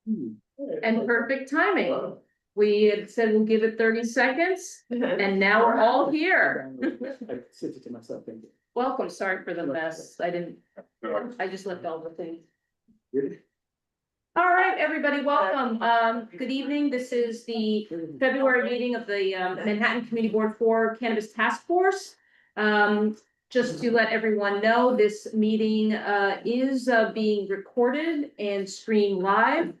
And perfect timing. We had said we'll give it 30 seconds, and now we're all here. I sent it to myself, thank you. Welcome, sorry for the mess. I just left all the things. All right, everybody, welcome. Good evening. This is the February meeting of the Manhattan Community Board for Cannabis Task Force. Just to let everyone know, this meeting is being recorded and streamed live.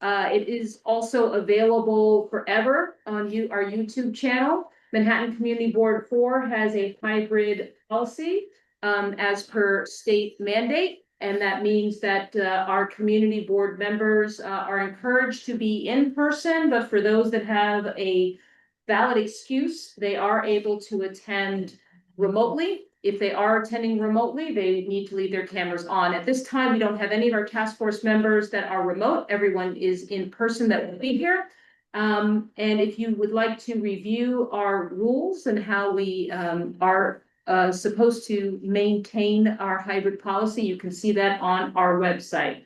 It is also available forever on our YouTube channel. Manhattan Community Board 4 has a hybrid policy as per state mandate. And that means that our community board members are encouraged to be in person, but for those that have a valid excuse, they are able to attend remotely. If they are attending remotely, they need to leave their cameras on. At this time, we don't have any of our task force members that are remote. Everyone is in person that will be here. And if you would like to review our rules and how we are supposed to maintain our hybrid policy, you can see that on our website.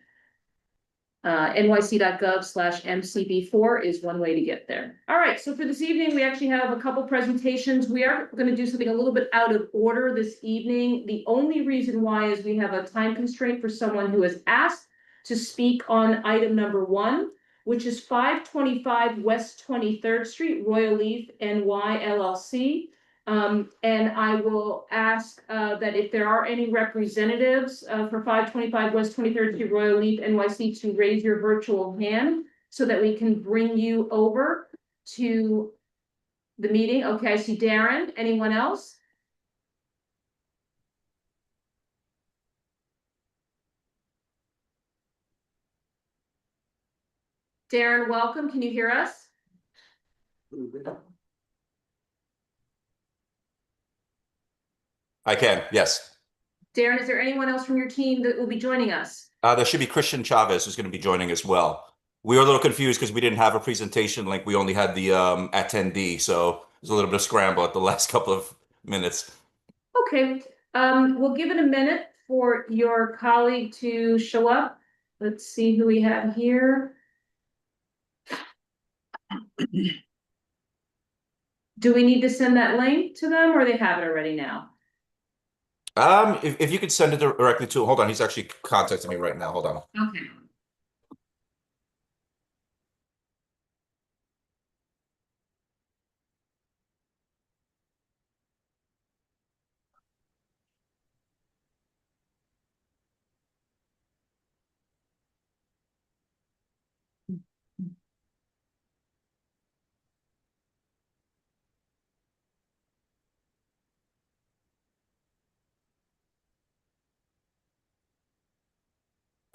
nyc.gov/MCB4 is one way to get there. All right, so for this evening, we actually have a couple presentations. We are going to do something a little bit out of order this evening. The only reason why is we have a time constraint for someone who has asked to speak on item number 1, which is 525 West 23rd Street, Royal Leaf, NY LLC. And I will ask that if there are any representatives for 525 West 23rd Street, Royal Leaf, NYC, to raise your virtual hand so that we can bring you over to the meeting. Okay, I see Darren. Anyone else? Darren, welcome. Can you hear us? I can, yes. Darren, is there anyone else from your team that will be joining us? There should be Christian Chavez who's going to be joining as well. We were a little confused because we didn't have a presentation link. We only had the attendee, so there's a little bit of scramble at the last couple of minutes. Okay, we'll give it a minute for your colleague to show up. Let's see who we have here. Do we need to send that link to them, or they have it already now? If you could send it directly to, hold on, he's actually contacting me right now. Hold on. Okay.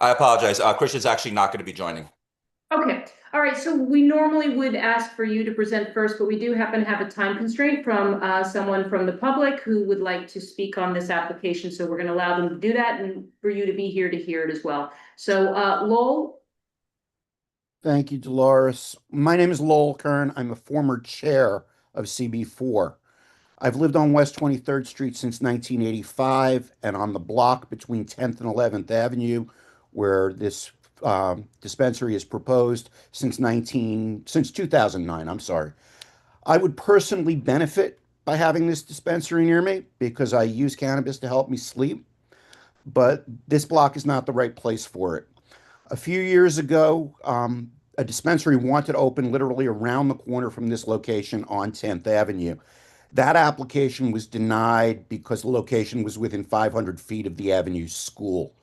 I apologize. Christian's actually not going to be joining. Okay, all right, so we normally would ask for you to present first, but we do happen to have a time constraint from someone from the public who would like to speak on this application, so we're going to allow them to do that and for you to be here to hear it as well. So Lowell. Thank you, Dolores. My name is Lowell Kern. I'm a former chair of CB4. I've lived on West 23rd Street since 1985 and on the block between 10th and 11th Avenue, where this dispensary is proposed since 2009. I'm sorry. I would personally benefit by having this dispensary near me because I use cannabis to help me sleep, but this block is not the right place for it. A few years ago, a dispensary wanted to open literally around the corner from this location on 10th Avenue. That application was denied because the location was within 500 feet of the Avenue school.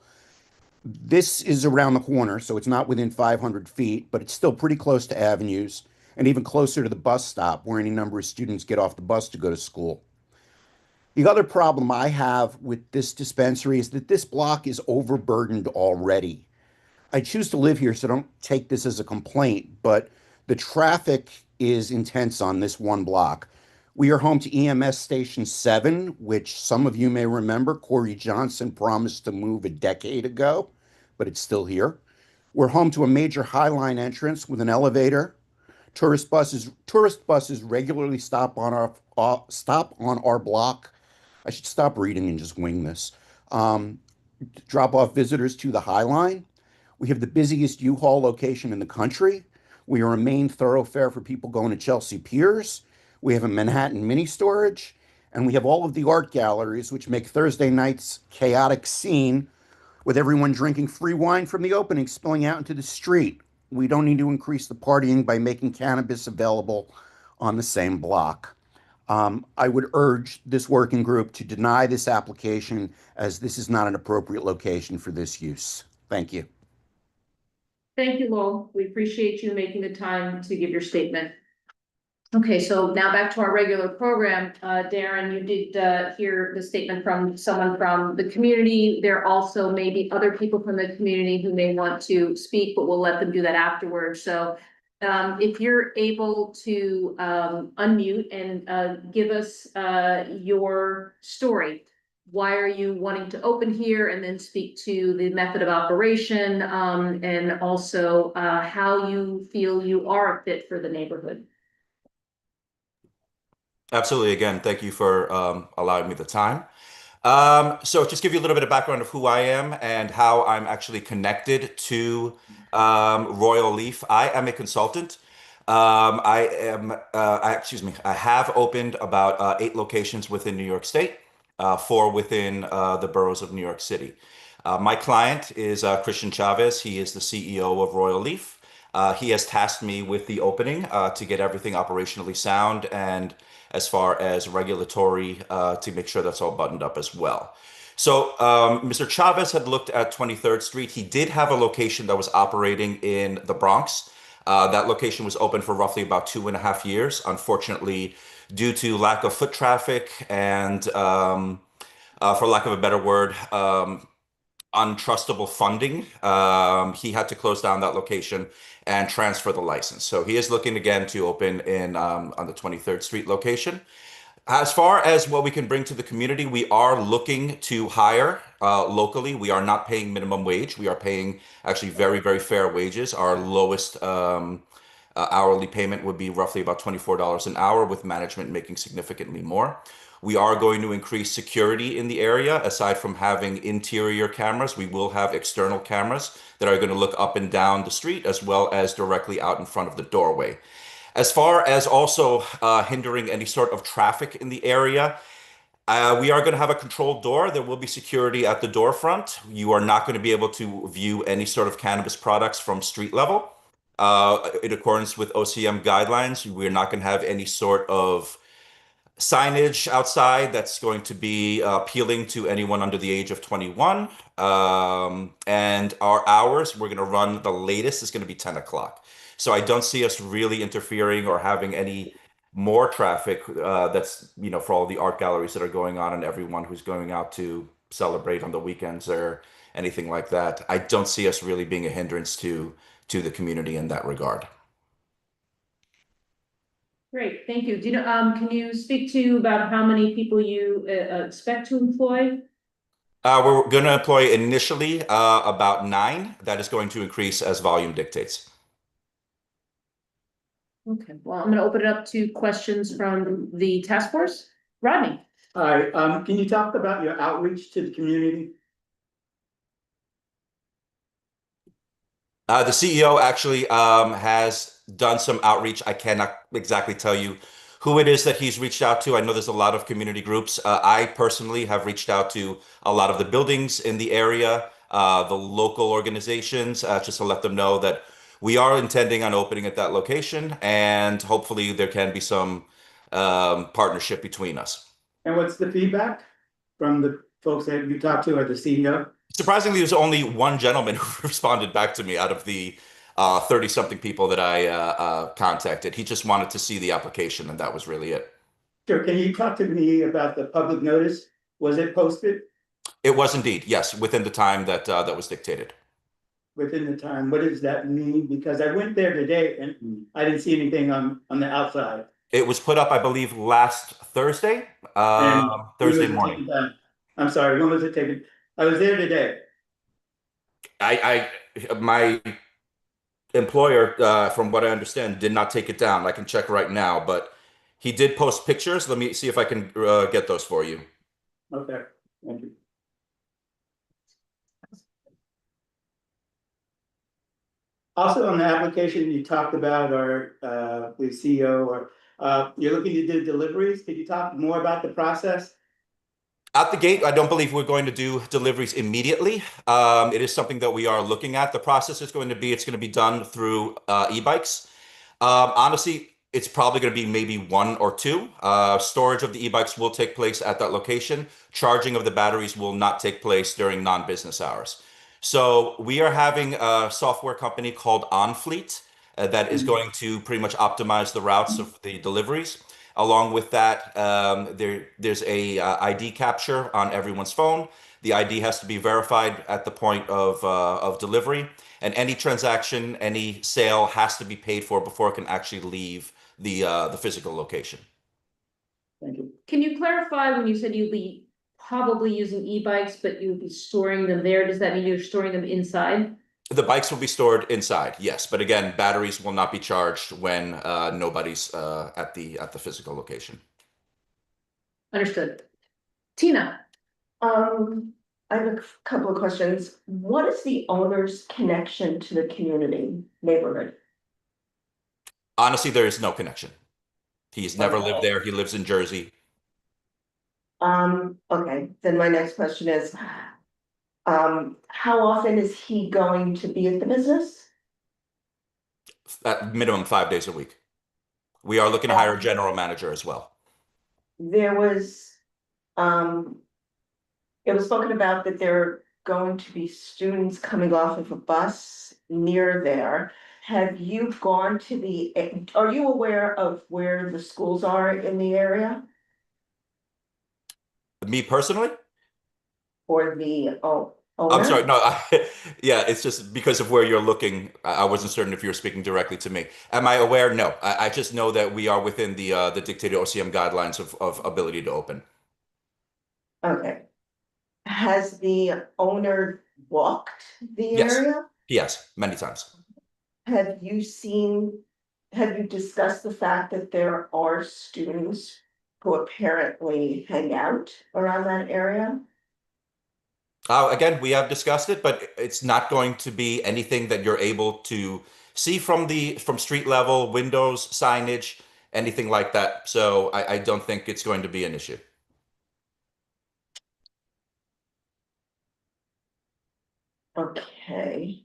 This is around the corner, so it's not within 500 feet, but it's still pretty close to avenues and even closer to the bus stop where any number of students get off the bus to go to school. The other problem I have with this dispensary is that this block is overburdened already. I choose to live here, so don't take this as a complaint, but the traffic is intense on this one block. We are home to EMS Station 7, which some of you may remember Corey Johnson promised to move a decade ago, but it's still here. We're home to a major High Line entrance with an elevator. Tourist buses regularly stop on our block. I should stop reading and just wing this. Drop off visitors to the High Line. We have the busiest U-Haul location in the country. We are a main thoroughfare for people going to Chelsea Piers. We have a Manhattan mini storage, and we have all of the art galleries, which make Thursday night's chaotic scene with everyone drinking free wine from the opening spilling out into the street. We don't need to increase the partying by making cannabis available on the same block. I would urge this working group to deny this application as this is not an appropriate location for this use. Thank you. Thank you, Lowell. We appreciate you making the time to give your statement. Okay, so now back to our regular program. Darren, you did hear the statement from someone from the community. There also may be other people from the community who may want to speak, but we'll let them do that afterwards. So if you're able to unmute and give us your story. Why are you wanting to open here, and then speak to the method of operation, and also how you feel you are a fit for the neighborhood. Absolutely. Again, thank you for allowing me the time. So just give you a little bit of background of who I am and how I'm actually connected to Royal Leaf. I am a consultant. I have opened about 8 locations within New York State, 4 within the boroughs of New York City. My client is Christian Chavez. He is the CEO of Royal Leaf. He has tasked me with the opening to get everything operationally sound and as far as regulatory to make sure that's all buttoned up as well. So Mr. Chavez had looked at 23rd Street. He did have a location that was operating in the Bronx. That location was open for roughly about 2.5 years. Unfortunately, due to lack of foot traffic and, for lack of a better word, untrustable funding, he had to close down that location and transfer the license. So he is looking again to open in on the 23rd Street location. As far as what we can bring to the community, we are looking to hire locally. We are not paying minimum wage. We are paying actually very, very fair wages. Our lowest hourly payment would be roughly about $24 an hour, with management making significantly more. We are going to increase security in the area. Aside from having interior cameras, we will have external cameras that are going to look up and down the street as well as directly out in front of the doorway. As far as also hindering any sort of traffic in the area, we are going to have a controlled door. There will be security at the door front. You are not going to be able to view any sort of cannabis products from street level. In accordance with OCM guidelines, we're not going to have any sort of signage outside that's going to be appealing to anyone under the age of 21. And our hours, we're going to run, the latest is going to be 10 o'clock. So I don't see us really interfering or having any more traffic that's, you know, for all the art galleries that are going on and everyone who's going out to celebrate on the weekends or anything like that. I don't see us really being a hindrance to the community in that regard. Great, thank you. Do you know, can you speak to about how many people you expect to employ? We're going to employ initially about 9. That is going to increase as volume dictates. Okay, well, I'm gonna open it up to questions from the task force. Rodney? Hi, can you talk about your outreach to the community? The CEO actually has done some outreach. I cannot exactly tell you who it is that he's reached out to. I know there's a lot of community groups. I personally have reached out to a lot of the buildings in the area, the local organizations, just to let them know that we are intending on opening at that location, and hopefully there can be some partnership between us. And what's the feedback from the folks that you talked to at the CEO? Surprisingly, there's only one gentleman who responded back to me out of the 30-something people that I contacted. He just wanted to see the application, and that was really it. Sure, can you talk to me about the public notice? Was it posted? It was indeed, yes, within the time that that was dictated. Within the time, what does that mean? Because I went there today and I didn't see anything on the outside. It was put up, I believe, last Thursday, And Thursday when was it morning. taken down? I'm sorry, when was it taken? I was there today. My employer, from what I understand, did not take it down. I can check right now, but he did post pictures. Let me see if I can get those for you. Okay, thank you. Also on the application, you talked about the CEO you're looking to do deliveries. Could you talk more about the process? At the gate, I don't believe we're going to do deliveries immediately. It is something that we are looking at. The process is going to be, it's going to be done through e-bikes. Honestly, it's probably going to be maybe one or two. Storage of the e-bikes will take place at that location. Charging of the batteries will not take place during non-business hours. So we are having a software company called OnFleet that is going to pretty much optimize the routes of the deliveries. Along with that, there's a ID capture on everyone's phone. The ID has to be verified at the point of delivery, and any transaction, any sale has to be paid for before it can actually leave the physical location. Thank you. Can you clarify when you said you'd be probably using e-bikes, but you would be storing them there? Does that mean you're storing them inside? The bikes will be stored inside, yes, but again, batteries will not be charged when nobody's at the physical location. Understood. Tina? I have a couple of questions. What is the owner's connection to the community neighborhood? Honestly, there is no connection. He's never lived there. He lives in Jersey. Okay, then my next question is, how often is he going to be at the business? At minimum 5 days a week. We are looking to hire a general manager as well. There was, it was spoken about that there are going to be students coming off of a bus near there. Have you gone to are you aware of where the schools are in the area? Me personally? Or the owner? I'm sorry, no, yeah, it's just because of where you're looking. I wasn't certain if you were speaking directly to me. Am I aware? No, I just know that we are within the dictated OCM guidelines of ability to open. Okay. Has the owner walked the Yes. area? Yes, many times. Have you discussed the fact that there are students who apparently hang out around that area? Again, we have discussed it, but it's not going to be anything that you're able to see from street level, windows, signage, anything like that. So I don't think it's going to be an issue. Okay.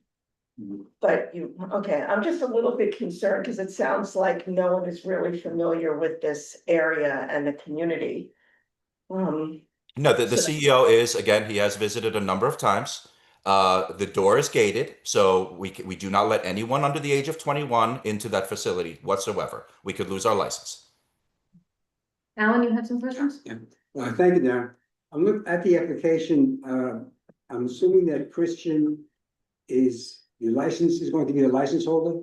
But okay, I'm just a little bit concerned because it sounds like no one is really familiar with this area and the community. No, the CEO is, again, he has visited a number of times. The door is gated, so we do not let anyone under the age of 21 into that facility whatsoever. We could lose our license. Alan, you had some questions? Yeah, thank you, Darren. I'm looking at the application, I'm assuming that Christian is, your license is going to be a license holder?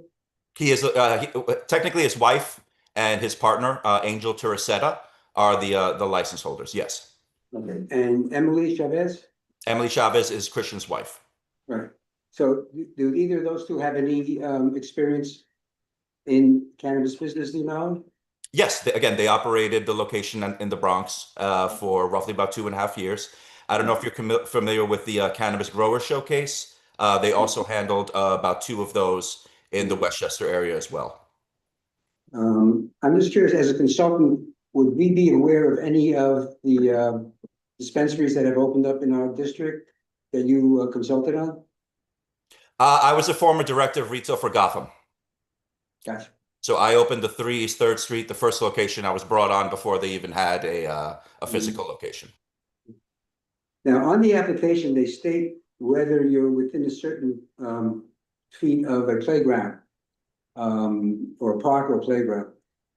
He is technically his wife and his partner, Angel Teresetta, are the license holders. Yes. Okay, and Emily Chavez? Emily Chavez is Christian's wife. Right. So do either of those two have any experience in cannabis business, do you know? Yes, again, they operated the location in the Bronx for roughly about 2.5 years. I don't know if you're familiar with the Cannabis Grower Showcase. They also handled about 2 of those in the Westchester area as well. I'm just curious, as a consultant, would we be aware of any of the dispensaries that have opened up in our district that you consulted on? I was a former director of retail for Gotham. Gotcha. So I opened the 3 East 3rd Street, the first location. I was brought on before they even had a physical location. Now, on the application, they state whether you're within a certain feet of a playground or a park or playground.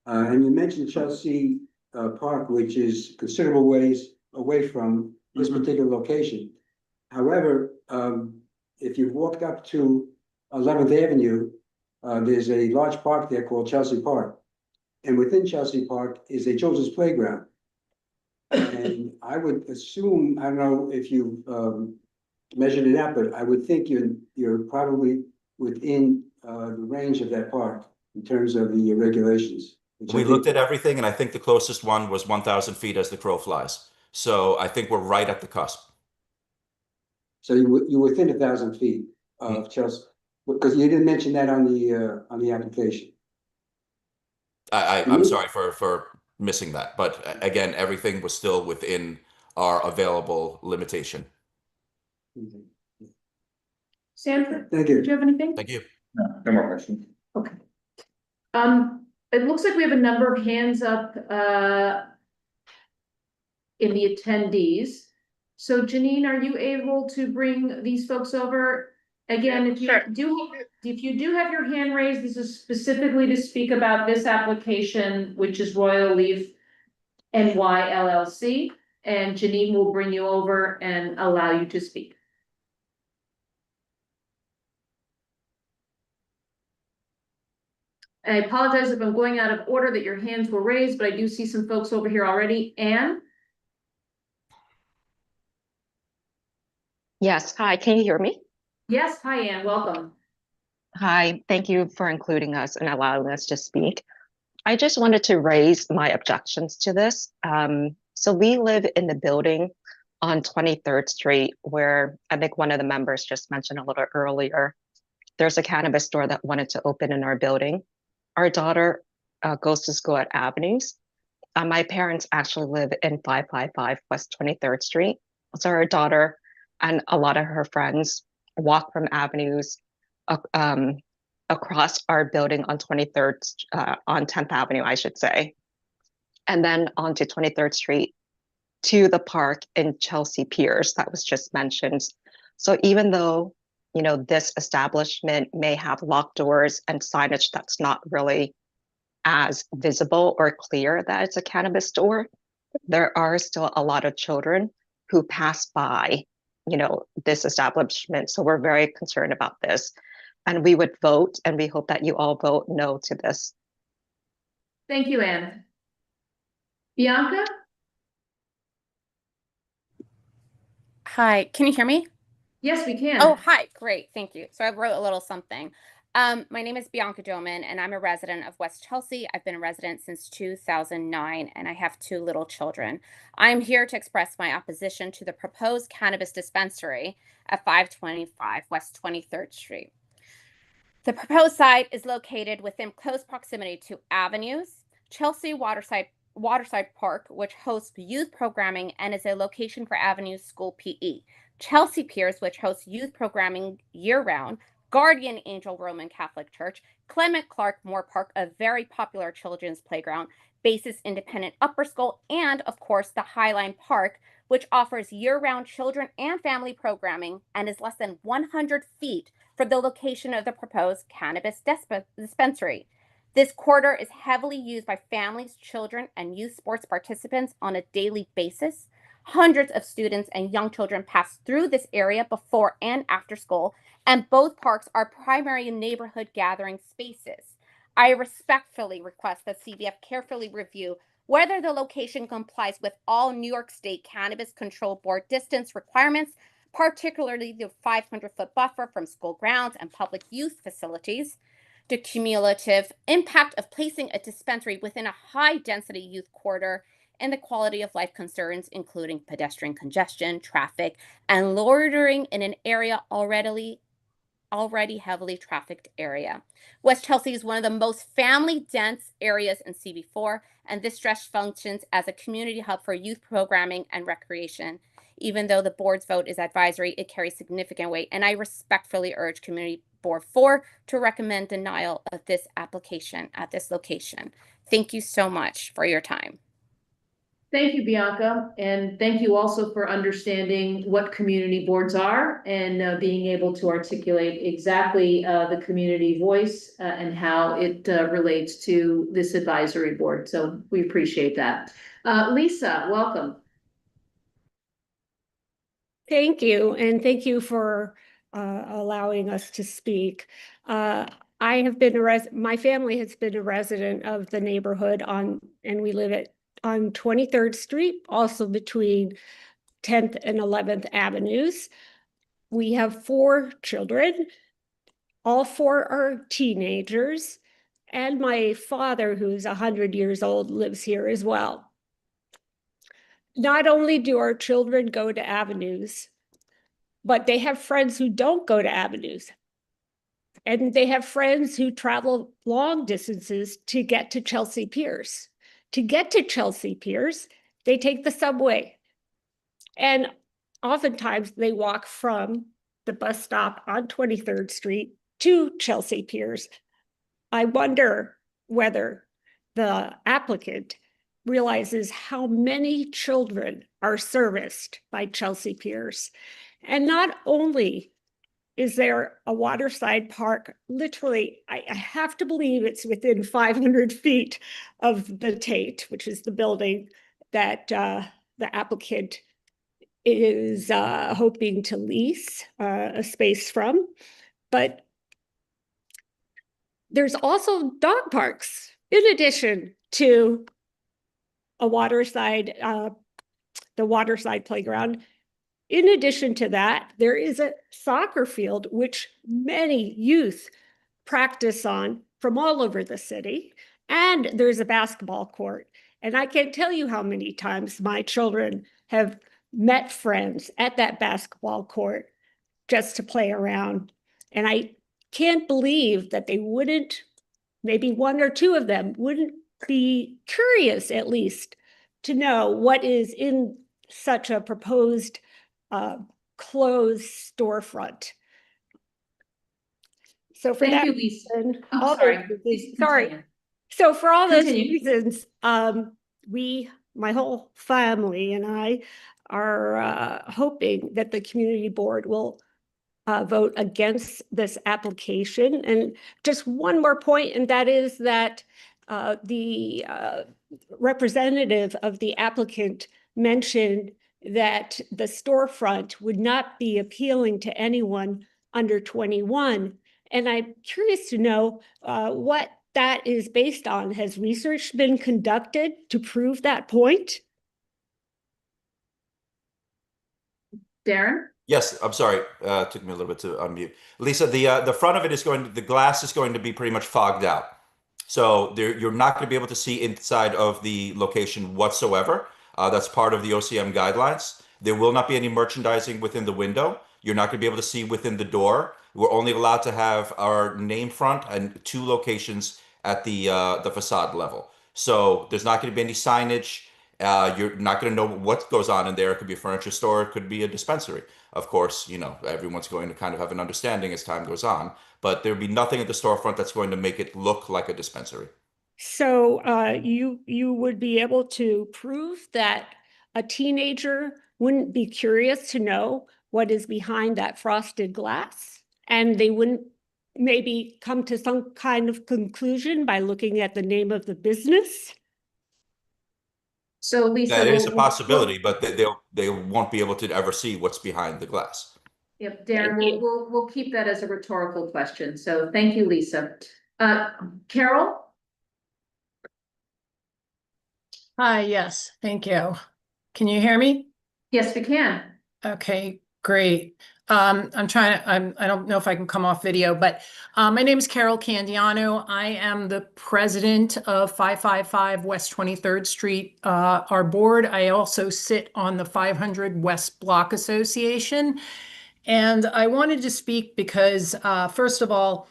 And you mentioned Chelsea Park, which is considerable ways away from this particular location. However, if you've walked up to 11th Avenue, there's a large park there called Chelsea Park. And within Chelsea Park is a children's playground. And I would assume, I don't know if you've measured it out, but I would think you're probably within the range of that park in terms of the regulations. We looked at everything, and I think the closest one was 1,000 feet as the crow flies. So I think we're right at the cusp. So you're within 1,000 feet of Chelsea. Because you didn't mention that on the application. I'm sorry for missing that, but again, everything was still within our available limitation. Sanford, Thank do you. you have anything? Thank you. No more questions. Okay. It looks like we have a number of hands up, in the attendees. So Janine, are you able to bring these folks over? Again, if you do have your hand raised, this is specifically to speak about this application, which is Royal Leaf NY LLC, and Janine will bring you over and allow you to speak. I apologize if I'm going out of order that your hands were raised, but I do see some folks over here already. Anne? Yes, hi, can you hear me? Yes, hi Anne, welcome. Hi, thank you for including us and allowing us to speak. I just wanted to raise my objections to this. So we live in the building on 23rd Street where I think one of the members just mentioned a little earlier. There's a cannabis store that wanted to open in our building. Our daughter goes to school at Avenues. My parents actually live in 555 West 23rd Street. So our daughter and a lot of her friends walk from Avenues across our building on 23rd, on 10th Avenue, I should say, and then onto 23rd Street to the park in Chelsea Piers that was just mentioned. So even though, you know, this establishment may have locked doors and signage that's not really as visible or clear that it's a cannabis store, there are still a lot of children who pass by, you know, this establishment. So we're very concerned about this. And we would vote, and we hope that you all vote no to this. Thank you, Anne. Bianca? Hi, can you hear me? Yes, we can. Oh, hi, great, thank you. So I wrote a little something. My name is Bianca Doman, and I'm a resident of West Chelsea. I've been a resident since 2009, and I have 2 little children. I'm here to express my opposition to the proposed cannabis dispensary at 525 West 23rd Street. The proposed site is located within close proximity to Avenues, Chelsea Waterside Park, which hosts youth programming and is a location for Avenues School PE, Chelsea Piers, which hosts youth programming year-round, Guardian Angel Roman Catholic Church, Clement Clark Moore Park, a very popular children's playground, Basis Independent Upper School, and of course the Highline Park, which offers year-round children and family programming and is less than 100 feet from the location of the proposed cannabis dispensary. This corridor is heavily used by families, children, and youth sports participants on a daily basis. Hundreds of students and young children pass through this area before and after school, and both parks are primary neighborhood gathering spaces. I respectfully request that CBF carefully review whether the location complies with all New York State Cannabis Control Board distance requirements, particularly the 500-foot buffer from school grounds and public youth facilities, the cumulative impact of placing a dispensary within a high-density youth corridor, and the quality of life concerns, including pedestrian congestion, traffic, and loitering in an area already heavily trafficked area. West Chelsea is one of the most family-dense areas in CB4, and this stretch functions as a community hub for youth programming and recreation. Even though the board's vote is advisory, it carries significant weight, and I respectfully urge Community Board 4 to recommend denial of this application at this location. Thank you so much for your time. Thank you, Bianca, and thank you also for understanding what community boards are and being able to articulate exactly the community voice and how it relates to this advisory board. So we appreciate that. Lisa, welcome. Thank you, and thank you for allowing us to speak. I have been my family has been a resident of the neighborhood and we live on 23rd Street, also between 10th and 11th Avenues. We have 4 children. All 4 are teenagers, and my father, who's 100 years old, lives here as well. Not only do our children go to Avenues, but they have friends who don't go to Avenues. And they have friends who travel long distances to get to Chelsea Piers. To get to Chelsea Piers, they take the subway. And oftentimes they walk from the bus stop on 23rd Street to Chelsea Piers. I wonder whether the applicant realizes how many children are serviced by Chelsea Piers. And not only is there a waterside park, literally, I have to believe it's within 500 feet of the Tate, which is the building that the applicant is hoping to lease a space from. But there's also dog parks in addition to a waterside, the waterside playground. In addition to that, there is a soccer field, which many youth practice on from all over the city. And there's a basketball court. And I can't tell you how many times my children have met friends at that basketball court just to play around. And I can't believe that they wouldn't, maybe one or two of them wouldn't be curious at least to know what is in such a proposed closed storefront. So for Thank that you, Lisa. reason, I'm all sorry. those Please reasons- sorry. continue. So for all those Continue. reasons, my whole family and I are hoping that the community board will vote against this application. And just one more point, and that is that the representative of the applicant mentioned that the storefront would not be appealing to anyone under 21. And I'm curious to know what that is based on. Has research been conducted to prove that point? Darren? Yes, I'm sorry. Took me a little bit to unmute. Lisa, the front of it is the glass is going to be pretty much fogged out. So you're not going to be able to see inside of the location whatsoever. That's part of the OCM guidelines. There will not be any merchandising within the window. You're not going to be able to see within the door. We're only allowed to have our name front and 2 locations at the facade level. So there's not going to be any signage. You're not going to know what goes on in there. It could be a furniture store. It could be a dispensary. Of course, you know, everyone's going to kind of have an understanding as time goes on, but there'll be nothing at the storefront that's going to make it look like a dispensary. So you would be able to prove that a teenager wouldn't be curious to know what is behind that frosted glass, and they wouldn't maybe come to some kind of conclusion by looking at the name of the business? So Lisa. That is a possibility, but they won't be able to ever see what's behind the glass. Yep, Darren, Thank you. we'll keep that as a rhetorical question. So thank you, Lisa. Carol? Hi, yes, thank you. Can you hear me? Yes, we can. Okay, great. I don't know if I can come off video, but my name is Carol Candiano. I am the president of 555 West 23rd Street, our board. I also sit on the 500 West Block Association. And I wanted to speak because, first of all,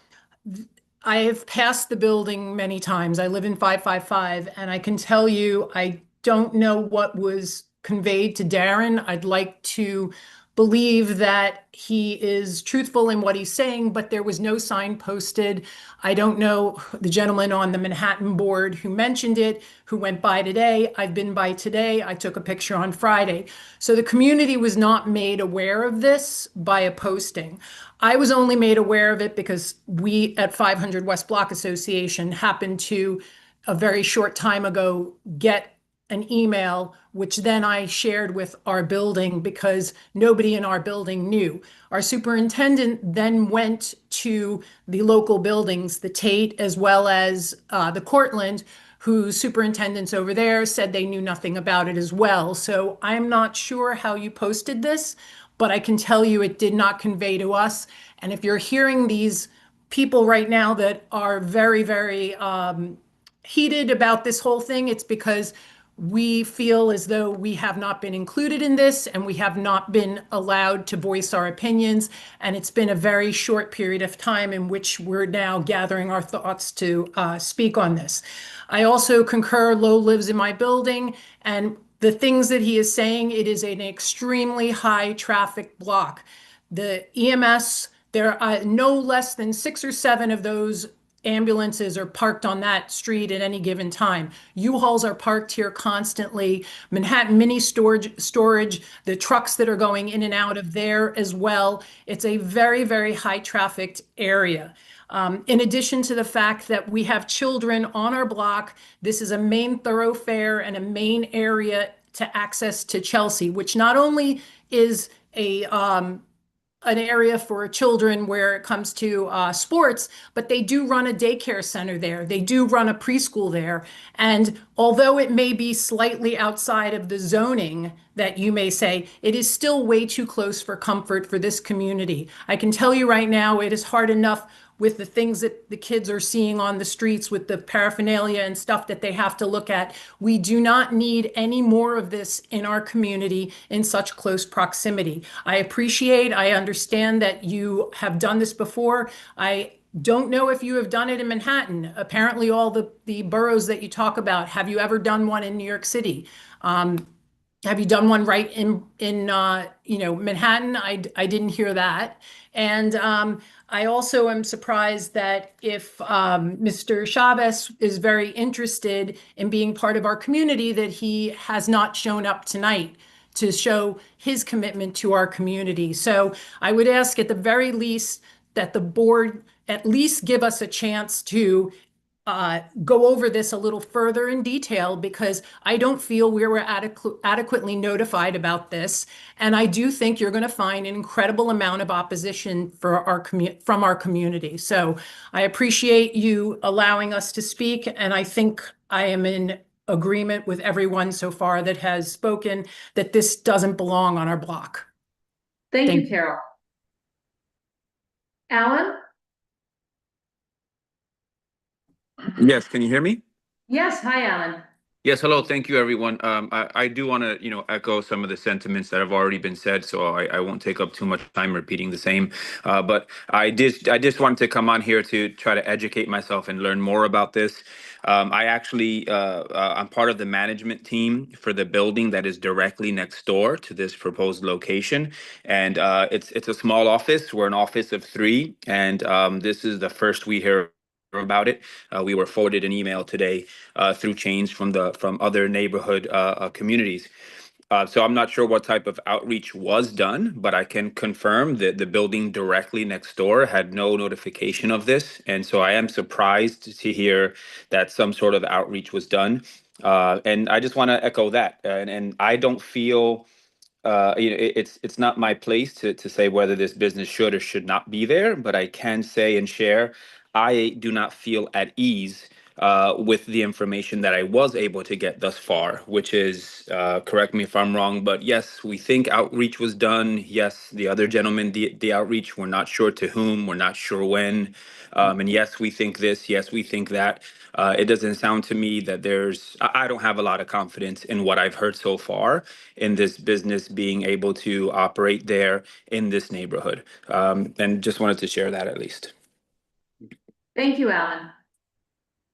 I have passed the building many times. I live in 555, and I can tell you, I don't know what was conveyed to Darren. I'd like to believe that he is truthful in what he's saying, but there was no sign posted. I don't know the gentleman on the Manhattan board who mentioned it, who went by today. I've been by today. I took a picture on Friday. So the community was not made aware of this by a posting. I was only made aware of it because we at 500 West Block Association happened to, a very short time ago, get an email, which then I shared with our building because nobody in our building knew. Our superintendent then went to the local buildings, the Tate as well as the Cortland, whose superintendents over there said they knew nothing about it as well. So I'm not sure how you posted this, but I can tell you it did not convey to us. And if you're hearing these people right now that are very, very heated about this whole thing, it's because we feel as though we have not been included in this and we have not been allowed to voice our opinions. And it's been a very short period of time in which we're now gathering our thoughts to speak on this. I also concur, Lo lives in my building, and the things that he is saying, it is an extremely high traffic block. The EMS, there are no less than 6 or 7 of those ambulances are parked on that street at any given time. U-Hauls are parked here constantly. Manhattan Mini storage, the trucks that are going in and out of there as well. It's a very, very high trafficked area. In addition to the fact that we have children on our block, this is a main thoroughfare and a main area to access to Chelsea, which not only is an area for children where it comes to sports, but they do run a daycare center there. They do run a preschool there. And although it may be slightly outside of the zoning that you may say, it is still way too close for comfort for this community. I can tell you right now, it is hard enough with the things that the kids are seeing on the streets with the paraphernalia and stuff that they have to look at. We do not need any more of this in our community in such close proximity. I understand that you have done this before. I don't know if you have done it in Manhattan. Apparently all the boroughs that you talk about, have you ever done one in New York City? Have you done one right in Manhattan? I didn't hear that. And I also am surprised that if Mr. Chavez is very interested in being part of our community, that he has not shown up tonight to show his commitment to our community. So I would ask at the very least that the board at least give us a chance to go over this a little further in detail, because I don't feel we were adequately notified about this. And I do think you're going to find an incredible amount of opposition from our community. So I appreciate you allowing us to speak. And I think I am in agreement with everyone so far that has spoken that this doesn't belong on our block. Thank Thank you, Carol. Alan? Yes, can you hear me? Yes, hi, Alan. Yes, hello. Thank you, everyone. I do want to, echo some of the sentiments that have already been said, so I won't take up too much time repeating the same. But I just wanted to come on here to try to educate myself and learn more about this. I'm part of the management team for the building that is directly next door to this proposed location, and it's a small office. We're an office of 3, and this is the first we hear about it. We were forwarded an email today through chains from other neighborhood communities. So I'm not sure what type of outreach was done, but I can confirm that the building directly next door had no notification of this. And so I am surprised to hear that some sort of outreach was done. And I just want to echo that. And I don't feel it's not my place to say whether this business should or should not be there, but I can say and share, I do not feel at ease with the information that I was able to get thus far, which is, correct me if I'm wrong, but yes, we think outreach was done. Yes, the other gentleman did the outreach. We're not sure to whom, we're not sure when. And yes, we think this, yes, we think that. It doesn't sound to me that I don't have a lot of confidence in what I've heard so far in this business being able to operate there in this neighborhood. And just wanted to share that at least. Thank you, Alan.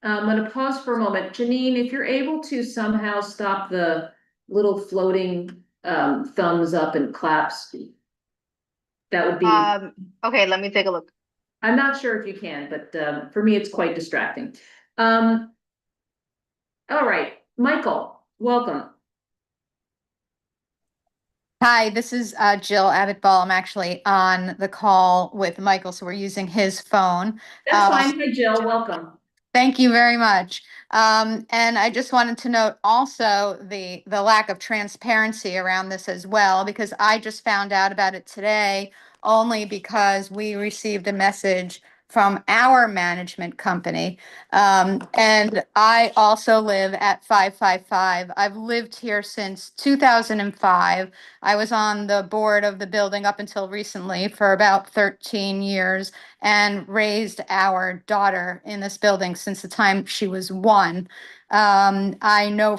I'm going to pause for a moment. Janine, if you're able to somehow stop the little floating thumbs up and claps, that would be. Okay, let me take a look. I'm not sure if you can, but for me, it's quite distracting. All right, Michael, welcome. Hi, this is Jill Abbott-Ball. I'm actually on the call with Michael, so we're using his phone. That's fine. Hi, Jill. Welcome. Thank you very much. And I just wanted to note also the lack of transparency around this as well, because I just found out about it today only because we received a message from our management company. And I also live at 555. I've lived here since 2005. I was on the board of the building up until recently for about 13 years and raised our daughter in this building since the time she was 1. I know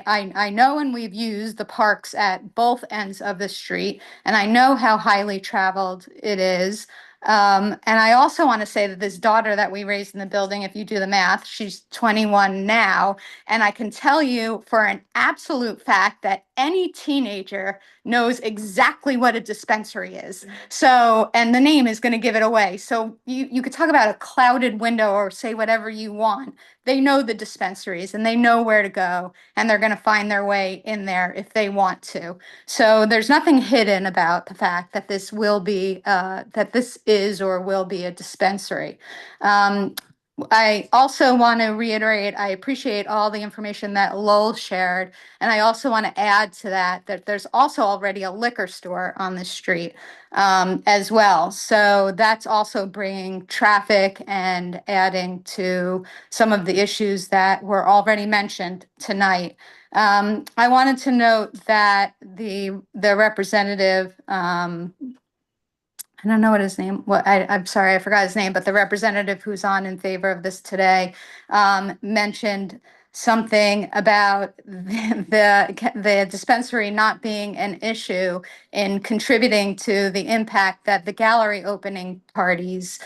I know, and we've used the parks at both ends of the street, and I know how highly traveled it is. And I also want to say that this daughter that we raised in the building, if you do the math, she's 21 now. And I can tell you for an absolute fact that any teenager knows exactly what a dispensary is. So, and the name is going to give it away. So you could talk about a clouded window or say whatever you want. They know the dispensaries and they know where to go, and they're going to find their way in there if they want to. So there's nothing hidden about the fact that this will be, that this is or will be a dispensary. I also want to reiterate, I appreciate all the information that Lowell shared. And I also want to add to that, that there's also already a liquor store on the street as well. So that's also bringing traffic and adding to some of the issues that were already mentioned tonight. I wanted to note that the representative, I don't know what his name, I'm sorry, I forgot his name, but the representative who's on in favor of this today mentioned something about the dispensary not being an issue in contributing to the impact that the gallery opening parties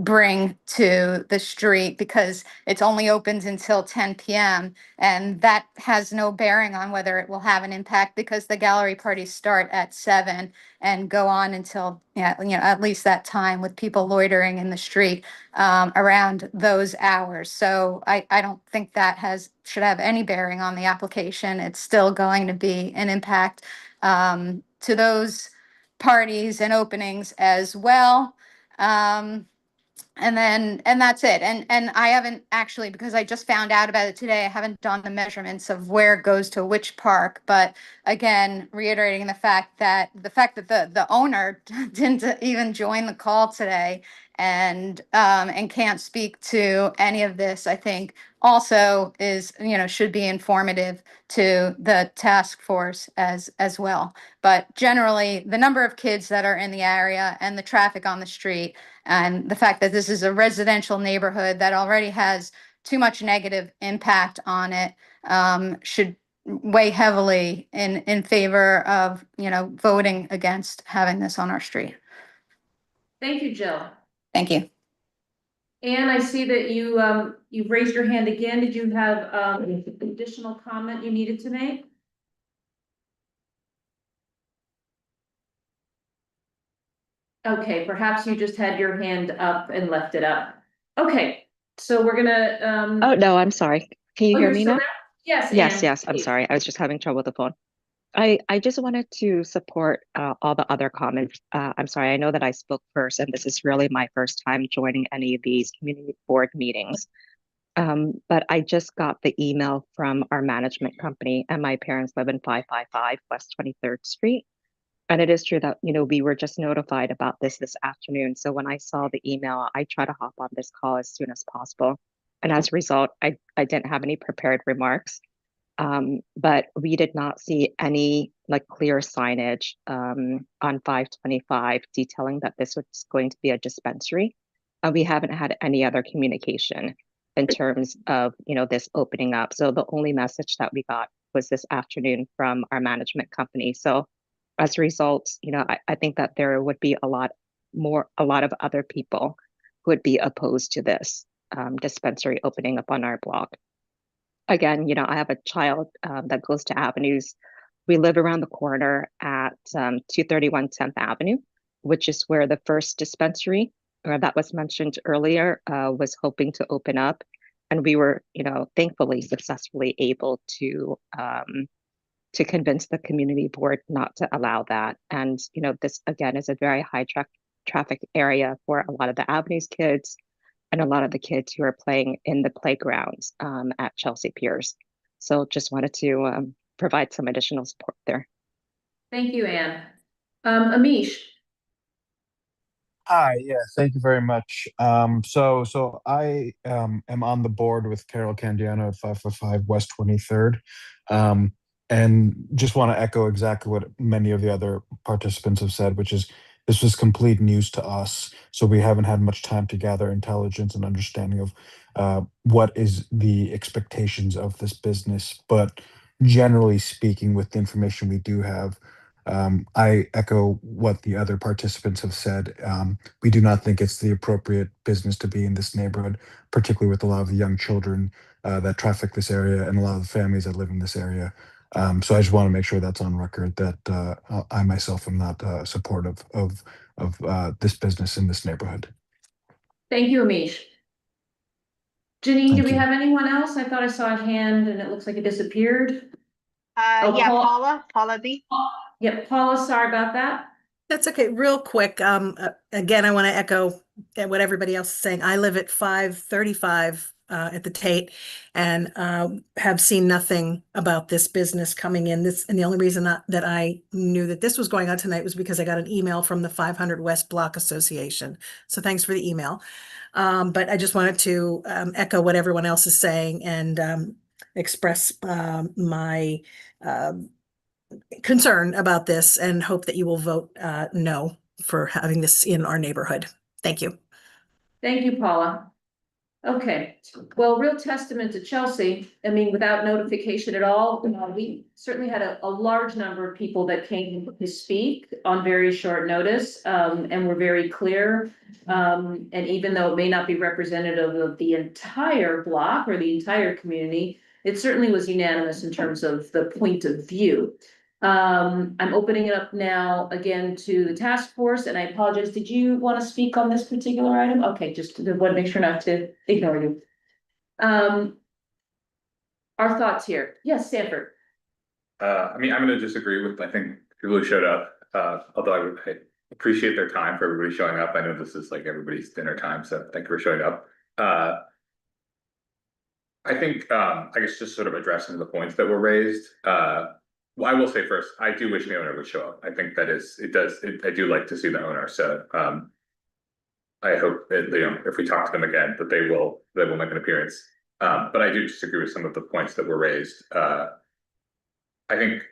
bring to the street, because it's only opens until 10 p.m. and that has no bearing on whether it will have an impact, because the gallery parties start at 7 and go on until at least that time, with people loitering in the street around those hours. So I don't think that should have any bearing on the application. It's still going to be an impact to those parties and openings as well. And that's it. And I haven't actually, because I just found out about it today, I haven't done the measurements of where it goes to which park. But again, reiterating the fact that the owner didn't even join the call today and can't speak to any of this, I think also is, should be informative to the task force as well. But generally, the number of kids that are in the area and the traffic on the street, and the fact that this is a residential neighborhood that already has too much negative impact on it, should weigh heavily in favor of, voting against having this on our street. Thank you, Jill. Thank you. And I see that you've raised your hand again. Did you have additional comment you needed to make? Okay, perhaps you just had your hand up and left it up. Okay, so we're gonna Oh, no, I'm sorry. Can you hear you're me still now? there? Yes, Yes, Anne, yes, I'm please. sorry. I was just having trouble with the phone. I just wanted to support all the other comments. I'm sorry, I know that I spoke first, and this is really my first time joining any of these community board meetings. But I just got the email from our management company, and my parents live in 555 West 23rd Street. And it is true that, we were just notified about this afternoon. So when I saw the email, I tried to hop on this call as soon as possible. And as a result, I didn't have any prepared remarks. But we did not see any clear signage on 525 detailing that this was going to be a dispensary. We haven't had any other communication in terms of, this opening up. So the only message that we got was this afternoon from our management company. So as a result, I think that there would be a lot of other people who would be opposed to this dispensary opening up on our block. Again, I have a child that goes to Avenues. We live around the corner at 231 10th Avenue, which is where the first dispensary that was mentioned earlier was hoping to open up. And we were, thankfully successfully able to convince the community board not to allow that. And, this again is a very high traffic area for a lot of the Avenues kids and a lot of the kids who are playing in the playgrounds at Chelsea Piers. So just wanted to provide some additional support there. Thank you, Anne. Amish. Hi, yeah, thank you very much. So I am on the board with Carol Candiano at 555 West 23rd. And just want to echo exactly what many of the other participants have said, which is this was complete news to us. So we haven't had much time to gather intelligence and understanding of what is the expectations of this business. But generally speaking, with the information we do have, I echo what the other participants have said. We do not think it's the appropriate business to be in this neighborhood, particularly with a lot of the young children that traffic this area and a lot of the families that live in this area. So I just want to make sure that's on record that I myself am not supportive of this business in this neighborhood. Thank you, Amish. Janine, do Thank we you. have anyone else? I thought I saw a hand and it looks like it disappeared. Oh, Yeah, Paul- Paula B. Yep, Paula, sorry about that. That's okay. Real quick, again, I want to echo what everybody else is saying. I live at 535 at the Tate and have seen nothing about this business coming in. And the only reason that I knew that this was going on tonight was because I got an email from the 500 West Block Association. So thanks for the email. But I just wanted to echo what everyone else is saying and express my concern about this and hope that you will vote no for having this in our neighborhood. Thank you. Thank you, Paula. Okay, well, real testament to Chelsea. I mean, without notification at all, we certainly had a large number of people that came to speak on very short notice, and were very clear. And even though it may not be representative of the entire block or the entire community, it certainly was unanimous in terms of the point of view. I'm opening it up now again to the task force, and I apologize. Did you want to speak on this particular item? Okay, just want to make sure not to ignore you. Our thoughts here. Yes, Sanford. I mean, I'm going to disagree with, I think, people who showed up, although I appreciate their time for everybody showing up. I know this is like everybody's dinner time, so thank you for showing up. I think, I guess just sort of addressing the points that were raised. Well, I will say first, I do wish the owner would show up. I think that I do like to see the owner. So I hope that, if we talk to them again, that they will make an appearance. But I do disagree with some of the points that were raised. I think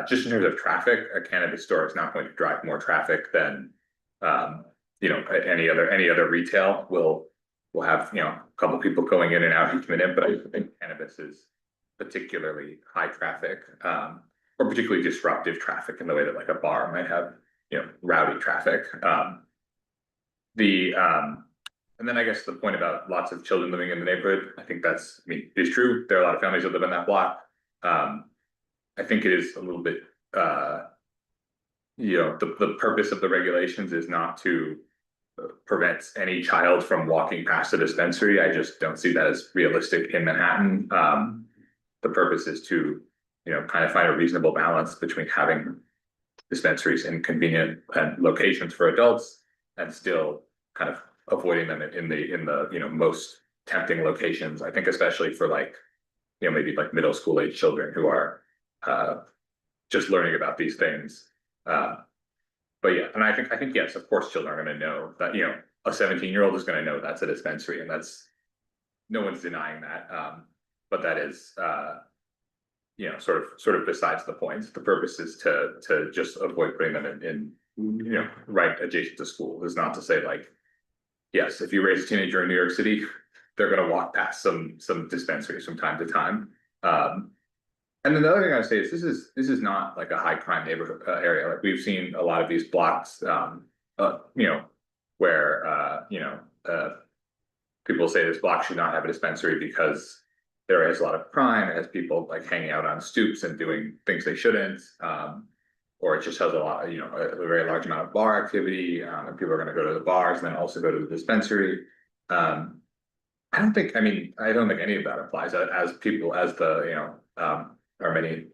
just in terms of traffic, a cannabis store is not going to drive more traffic than any other retail will have a couple people going in and out each minute. But I think cannabis is particularly high traffic. Or particularly disruptive traffic in the way that like a bar might have, rowdy traffic. And then I guess the point about lots of children living in the neighborhood, I think it's true. There are a lot of families that live in that block. I think it is a little bit, the purpose of the regulations is not to prevent any child from walking past a dispensary. I just don't see that as realistic in Manhattan. The purpose is to kind of find a reasonable balance between having dispensaries in convenient locations for adults and still kind of avoiding them in the most tempting locations. I think especially for maybe like middle school age children who are just learning about these things. But yeah, and I think yes, of course, children are going to know that a 17-year-old is going to know that's a dispensary, and that's no one's denying that. But that is sort of besides the point. The purpose is to just avoid putting them in right adjacent to school. Is not to say yes, if you raise a teenager in New York City, they're going to walk past some dispensaries from time to time. And then the other thing I would say is this is not like a high crime neighborhood area. Like we've seen a lot of these blocks, where people say this block should not have a dispensary because there is a lot of crime. It has people hanging out on stoops and doing things they shouldn't, or it just has a lot, a very large amount of bar activity, and people are going to go to the bars and then also go to the dispensary. I don't think any of that applies as many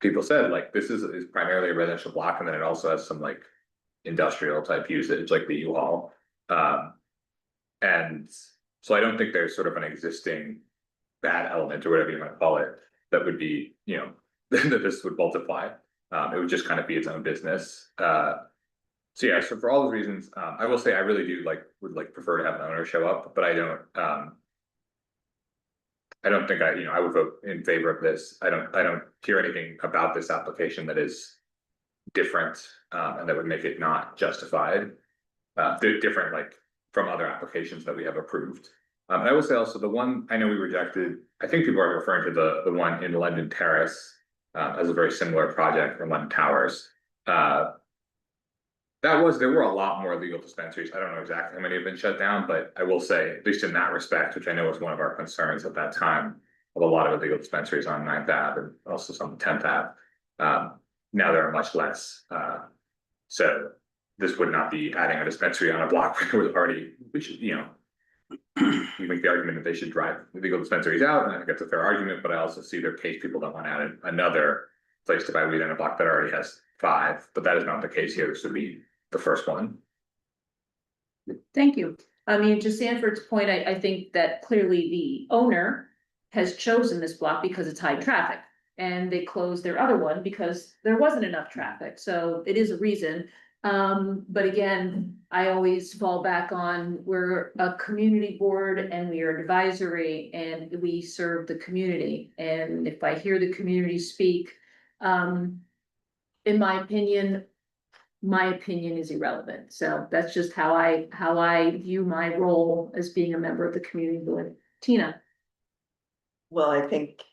people said. This is primarily a residential block, and then it also has some industrial type usage, like the U-Haul, and so I don't think there's sort of an existing bad element or whatever you might call it that would be, that this would multiply. It would just kind of be its own business. So yeah, so for all those reasons, I will say I really do would prefer to have an owner show up, but I don't think I would vote in favor of this. I don't hear anything about this application that is different, and that would make it not justified. Different from other applications that we have approved. And I will say also the one I know we rejected, I think people are referring to the one in London Terrace, as a very similar project from London Towers. There were a lot more legal dispensaries. I don't know exactly how many have been shut down, but I will say, at least in that respect, which I know was one of our concerns at that time, of a lot of illegal dispensaries on 9th Ave and also some 10th Ave. Now there are much less. So this would not be adding a dispensary on a block where there was already, which, you make the argument that they should drive illegal dispensaries out, and I think that's a fair argument, but I also see their case people don't want to add another place to buy weed on a block that already has 5, but that is not the case here. This would be the first one. Thank you. I mean, to Sanford's point, I think that clearly the owner has chosen this block because it's high traffic. And they closed their other one because there wasn't enough traffic. So it is a reason. But again, I always fall back on, we're a community board and we are advisory and we serve the community. And if I hear the community speak, in my opinion is irrelevant. So that's just how I view my role as being a member of the community board. Tina. Well, I think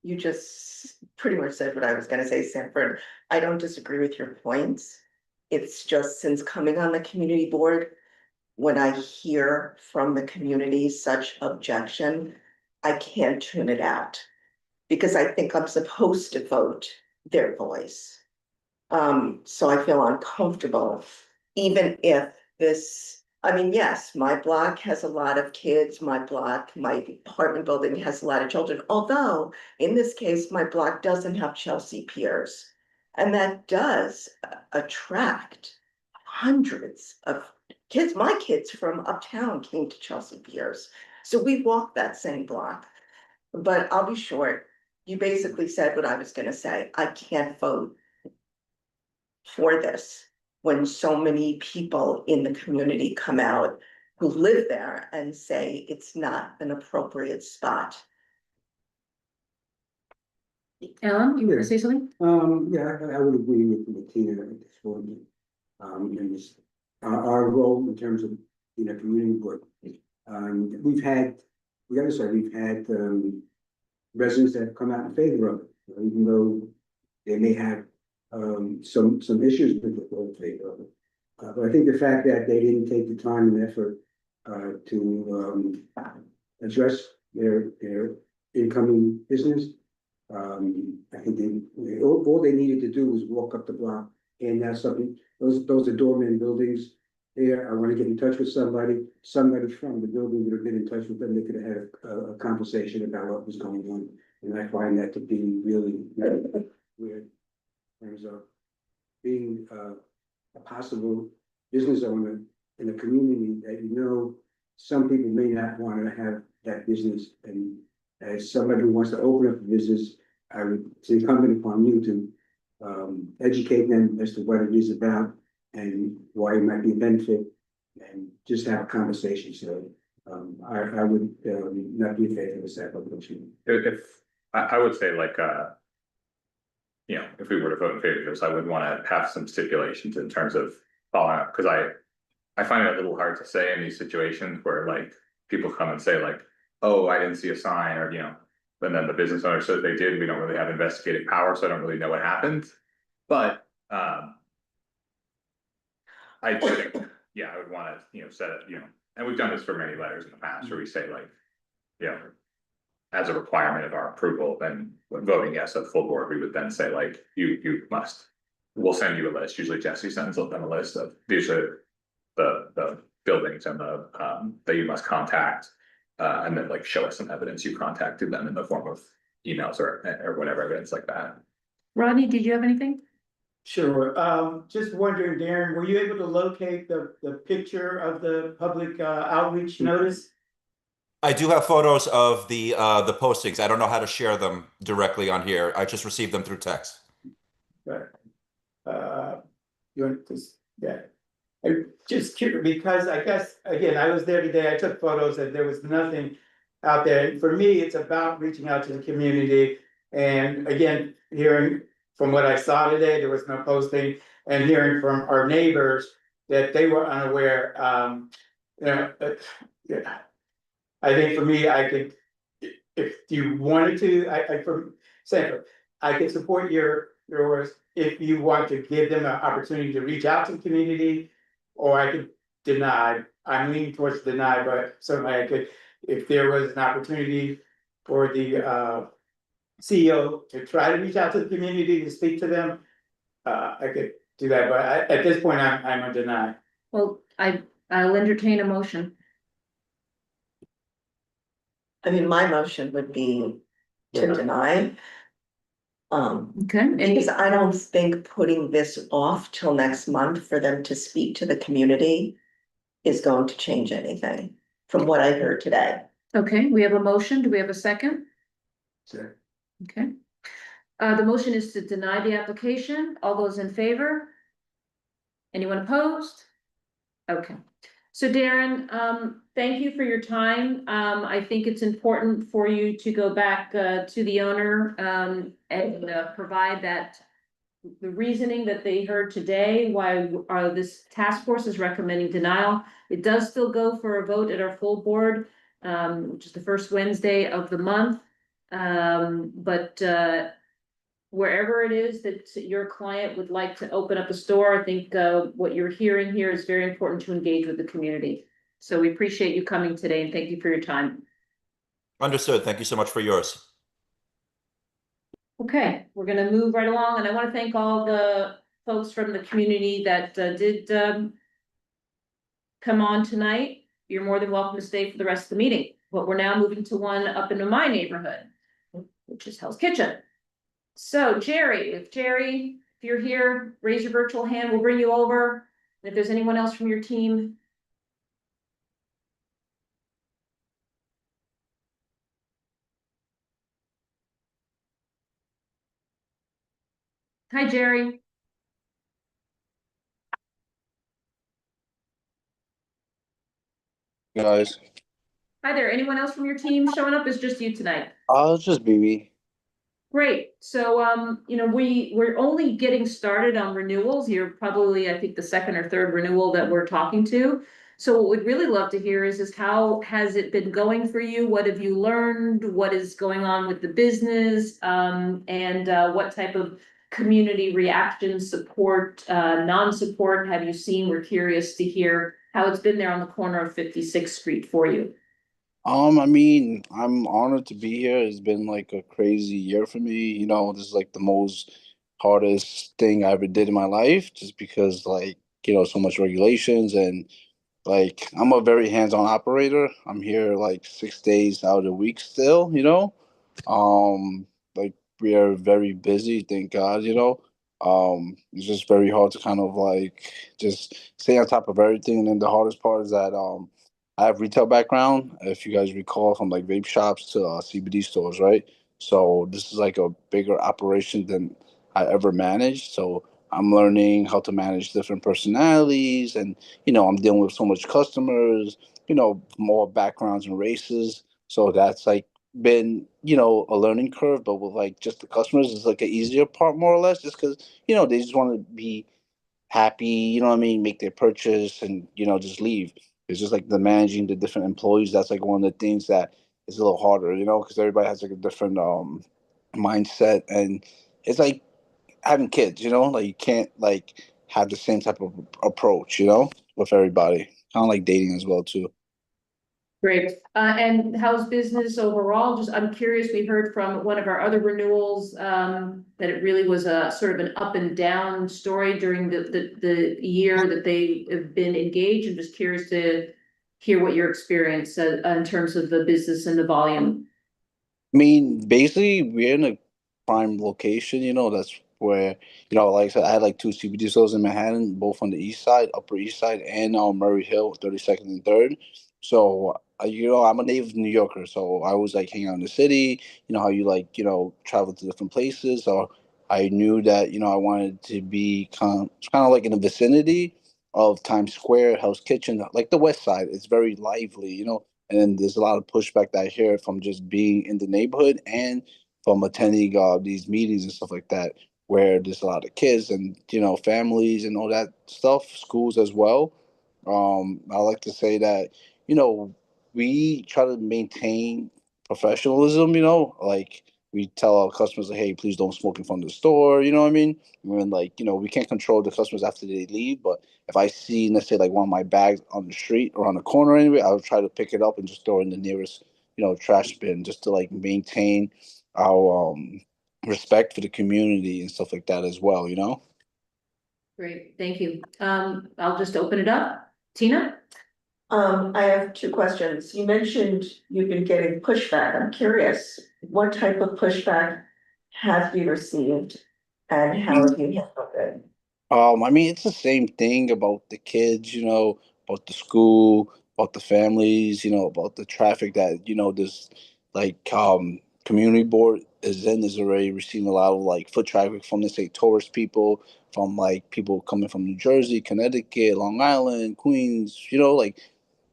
you just pretty much said what I was gonna say, Sanford. I don't disagree with your points. It's just since coming on the community board, when I hear from the community such objection, I can't tune it out. Because I think I'm supposed to vote their voice. So I feel uncomfortable, even if this, I mean, yes, my block has a lot of kids, my apartment building has a lot of children, although in this case, my block doesn't have Chelsea Piers. And that does attract hundreds of kids. My kids from uptown came to Chelsea Piers. So we walked that same block, but I'll be short. You basically said what I was gonna say. I can't vote for this when so many people in the community come out who live there and say it's not an appropriate spot. Ellen, you want to say something? Yeah, I would agree with Tina at this point. And this, our role in terms of, community board. We've had residents that have come out in favor of it, even though they may have some issues with the favor of it. But I think the fact that they didn't take the time and effort to address their incoming business. I think all they needed to do was walk up the block and have something. Those are doorman buildings. There, I want to get in touch with somebody. Somebody from the building would have been in touch with them. They could have had a conversation about what was going on, and I find that to be really weird in terms of being a possible business owner in a community that some people may not want to have that business. And as somebody who wants to open up a business, I would say incumbent upon you to educate them as to what it is about and why it might be a benefit, and just have a conversation. So I would not be in favor of this application. If I would say if we were to vote in favor of this, I would want to have some stipulations in terms of following up, because I find it a little hard to say in these situations where people come and say oh, I didn't see a sign, or and then the business owner says they did. We don't really have investigative power, so I don't really know what happened. But I think, I would want to, set it, and we've done this for many letters in the past where we say as a requirement of our approval, then when voting yes at full board, we would then say you must, we'll send you a list. Usually Jesse sends them a list of these are the buildings and that you must contact, and then show us some evidence you contacted them in the form of emails or whatever evidence like that. Rodney, did you have anything? Sure. Just wondering, Darren, were you able to locate the picture of the public outreach notice? I do have photos of the postings. I don't know how to share them directly on here. I just received them through text. Right. You want to, yeah. I'm just curious, because I guess, again, I was there today, I took photos and there was nothing out there. And for me, it's about reaching out to the community. And again, hearing from what I saw today, there was no posting, and hearing from our neighbors that they were unaware, you know, yeah. I think for me, I could, if you wanted to, for Sandra, I could support yours if you want to give them an opportunity to reach out to the community, or I could deny. I'm leaning towards deny, but certainly I could, if there was an opportunity for the CEO to try to reach out to the community to speak to them, I could do that, but at this point, I'm a deny. Well, I'll entertain a motion. I mean, my motion would be to deny. Okay, Because I don't think putting this off till next month for them to speak to the community is going to change anything from what I heard today. okay, we have a motion. Do we have a second? Sure. Okay. The motion is to deny the application. All those in favor? Anyone opposed? Okay. So Darren, thank you for your time. I think it's important for you to go back to the owner and provide the reasoning that they heard today, why this task force is recommending denial. It does still go for a vote at our full board, which is the first Wednesday of the month. But wherever it is that your client would like to open up a store, I think what you're hearing here is very important to engage with the community. So we appreciate you coming today and thank you for your time. Understood. Thank you so much for yours. Okay, we're gonna move right along, and I want to thank all the folks from the community that did come on tonight. You're more than welcome to stay for the rest of the meeting, but we're now moving to one up into my neighborhood, which is Hell's Kitchen. So Jerry, if you're here, raise your virtual hand, we'll bring you over. And if there's anyone else from your team. Hi, Jerry. Guys, Hi there. Anyone else from your team showing up? Is just you tonight? it's just BB. Great. So, you know, we're only getting started on renewals. You're probably, I think, the second or third renewal that we're talking to. So what we'd really love to hear is how has it been going for you? What have you learned? What is going on with the business? And what type of community reaction, support, non-support have you seen? We're curious to hear how it's been there on the corner of 56th Street for you. I mean, I'm honored to be here. It's been like a crazy year for me. You know, this is like the most hardest thing I ever did in my life, just because like, so much regulations and like I'm a very hands-on operator. I'm here like 6 days out of the week still, like we are very busy, thank God. It's just very hard to kind of like just stay on top of everything. And then the hardest part is that I have retail background, if you guys recall, from like vape shops to CBD stores, right? So this is like a bigger operation than I ever managed. So I'm learning how to manage different personalities, and I'm dealing with so much customers, more backgrounds and races. So that's like been, a learning curve, but with like just the customers is like an easier part, more or less, just because, they just want to be happy, what I mean, make their purchase and, just leave. It's just like the managing the different employees. That's like one of the things that is a little harder, because everybody has like a different mindset, and it's like having kids, like you can't like have the same type of approach, with everybody. Kind of like dating as well too. Great. And how's business overall? Just, I'm curious, we heard from one of our other renewals, that it really was a sort of an up and down story during the year that they have been engaged. I'm just curious to hear what your experience in terms of the business and the volume. I mean, basically, we're in a prime location, that's where, like I said, I had like two CBD stores in Manhattan, both on the east side, Upper East Side, and on Murray Hill, 32nd and 3rd. So, I'm a native New Yorker, so I always like hang out in the city, how you like, travel to different places. So I knew that, I wanted to be kind of like in the vicinity of Times Square, Hell's Kitchen, like the West Side. It's very lively, and then there's a lot of pushback that I hear from just being in the neighborhood and from attending these meetings and stuff like that, where there's a lot of kids and, families and all that stuff, schools as well. I like to say that, you know, we try to maintain professionalism, like we tell our customers, like, hey, please don't smoke in front of the store, you know what I mean? And like, we can't control the customers after they leave, but if I see, let's say, like one of my bags on the street or on the corner anyway, I'll try to pick it up and just throw it in the nearest, trash bin, just to like maintain our respect for the community and stuff like that as well. Great, thank you. I'll just open it up. Tina? I have two questions. You mentioned you've been getting pushback. I'm curious, what type of pushback have you received and how have you handled it? I mean, it's the same thing about the kids, about the school, about the families, about the traffic that, this like community board is already receiving a lot of like foot traffic from, let's say, tourist people, from like people coming from New Jersey, Connecticut, Long Island, Queens, like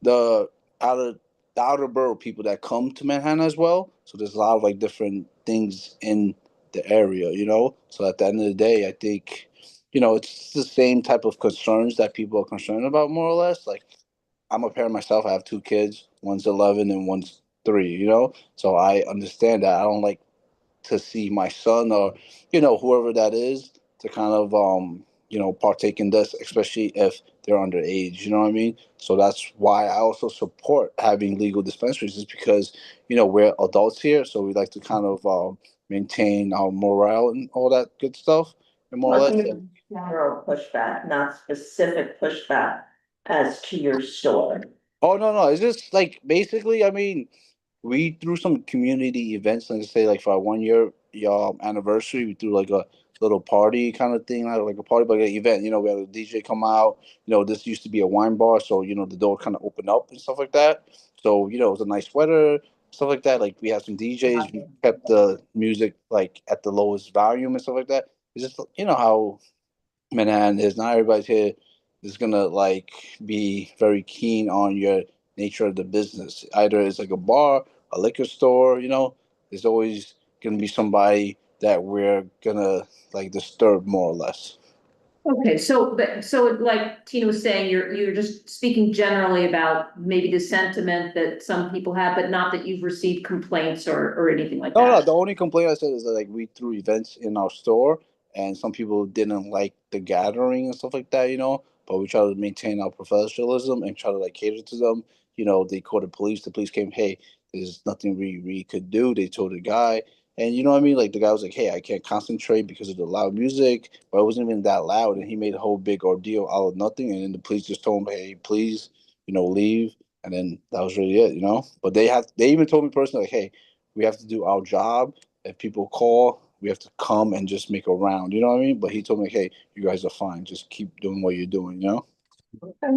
the outer the outer borough people that come to Manhattan as well. So there's a lot of like different things in the area. So at the end of the day, I think, it's the same type of concerns that people are concerned about, more or less. Like, I'm a parent myself. I have two kids. One's 11 and one's 3. So I understand that. I don't like to see my son or whoever that is to kind of partake in this, especially if they're underage. You know what I mean? So that's why I also support having legal dispensaries, is because we're adults here, so we like to kind of maintain our morale and all that good stuff, and more or less. General pushback, not specific pushback as to your store. Oh, no, it's just like basically, I mean, we threw some community events, like say like for our 1 year anniversary, we threw like a little party kind of thing, like a party, like an event. We had a DJ come out. This used to be a wine bar, so the door kind of opened up and stuff like that. So it was a nice weather, stuff like that. Like we had some DJs, we kept the music like at the lowest volume and stuff like that. It's just how Manhattan is. Not everybody's here is gonna like be very keen on your nature of the business. Either it's like a bar, a liquor store, there's always gonna be somebody that we're gonna like disturb, more or less. Okay, so like Tina was saying, you're just speaking generally about maybe the sentiment that some people have, but not that you've received complaints or anything like No, that. the only complaint I said is that like we threw events in our store, and some people didn't like the gathering and stuff like that. But we try to maintain our professionalism and try to like cater to them. They called the police. The police came. Hey, there's nothing we could do. They told the guy, and you know what I mean. Like the guy was like, hey, I can't concentrate because of the loud music, but it wasn't even that loud, and he made a whole big ordeal out of nothing. And then the police just told him, hey, please, leave. And then that was really it. But they even told me personally, like, hey, we have to do our job. If people call, we have to come and just make a round. You know what I mean? But he told me, hey, you guys are fine. Just keep doing what you're doing. Okay.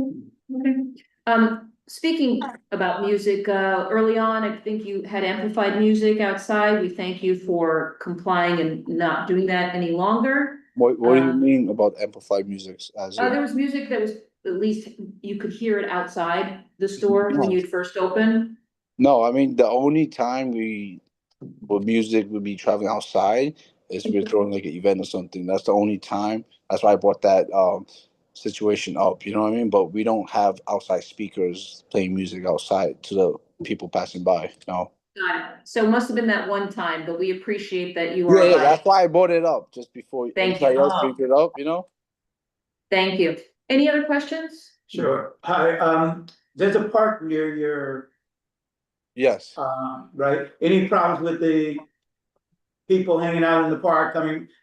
Speaking about music, early on, I think you had amplified music outside. We thank you for complying and not doing that any longer. What do you mean about amplified music? There was music that was, at least you could hear it outside the store when you'd first opened. No, I mean, the only time with music would be traveling outside is we're throwing like an event or something. That's the only time. That's why I brought that situation up. You know what I mean? But we don't have outside speakers playing music outside to the people passing by. No. Got it. So it must have been that one time, but we appreciate that you Yeah, are. that's why I brought it up just before Thank anybody you. else brings it up. Thank you. Any other questions? Sure. Hi, there's a park near your, Yes. right? Any problems with the people hanging out in the park,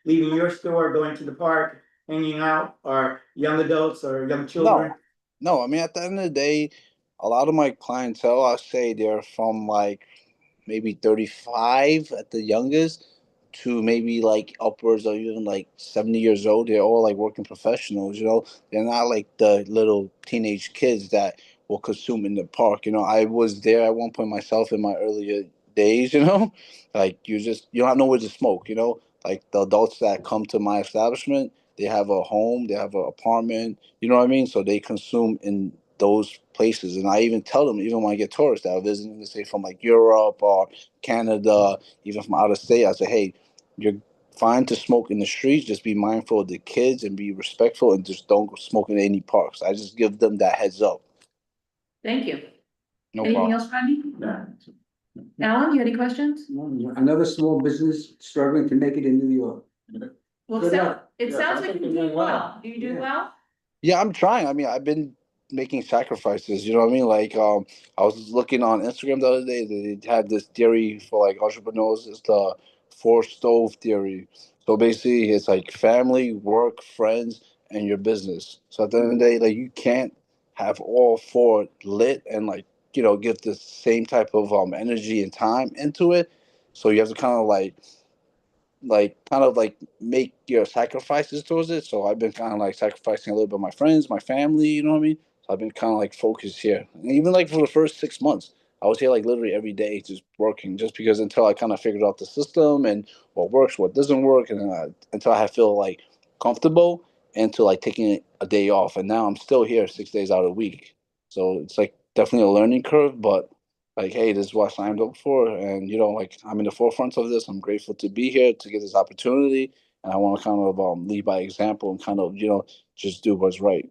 leaving your store, going to the park, hanging out, or young adults or young children? No, I mean, at the end of the day, a lot of my clientele, I say they're from like maybe 35 at the youngest to maybe like upwards of even like 70 years old. They're all like working professionals. They're not like the little teenage kids that will consume in the park. I was there at one point myself in my earlier days. Like you don't have nowhere to smoke. like the adults that come to my establishment, they have a home, they have an apartment, you know what I mean? So they consume in those places. And I even tell them, even when I get tourists that are visiting, let's say from like Europe or Canada, even from out of state, I say, hey, you're fine to smoke in the streets, just be mindful of the kids and be respectful and just don't go smoke in any parks. I just give them that heads up. Thank you. No Anything problem. else, Rodney? Alan, you have any questions? Another small business struggling to make it in New York. Well, Good luck. it sounds like you're doing well. Do you do well? Yeah, I'm trying. I mean, I've been making sacrifices, you know what I mean? Like, I was looking on Instagram the other day, they had this theory for like entrepreneurs, it's the four stove theory. So basically it's like family, work, friends, and your business. So at the end of the day, like you can't have all four lit and like, give the same type of energy and time into it. So you have to kind of like make your sacrifices towards it. So I've been kind of like sacrificing a little bit of my friends, my family, you know what I mean? So I've been kind of like focused here. And even like for the first 6 months, I was here like literally every day just working, just because until I kind of figured out the system and what works, what doesn't work, and then until I feel like comfortable into like taking a day off. And now I'm still here 6 days out of the week. So it's like definitely a learning curve, but like, hey, this is what I signed up for, and like I'm in the forefront of this. I'm grateful to be here to get this opportunity, and I want to kind of lead by example and kind of just do what's right.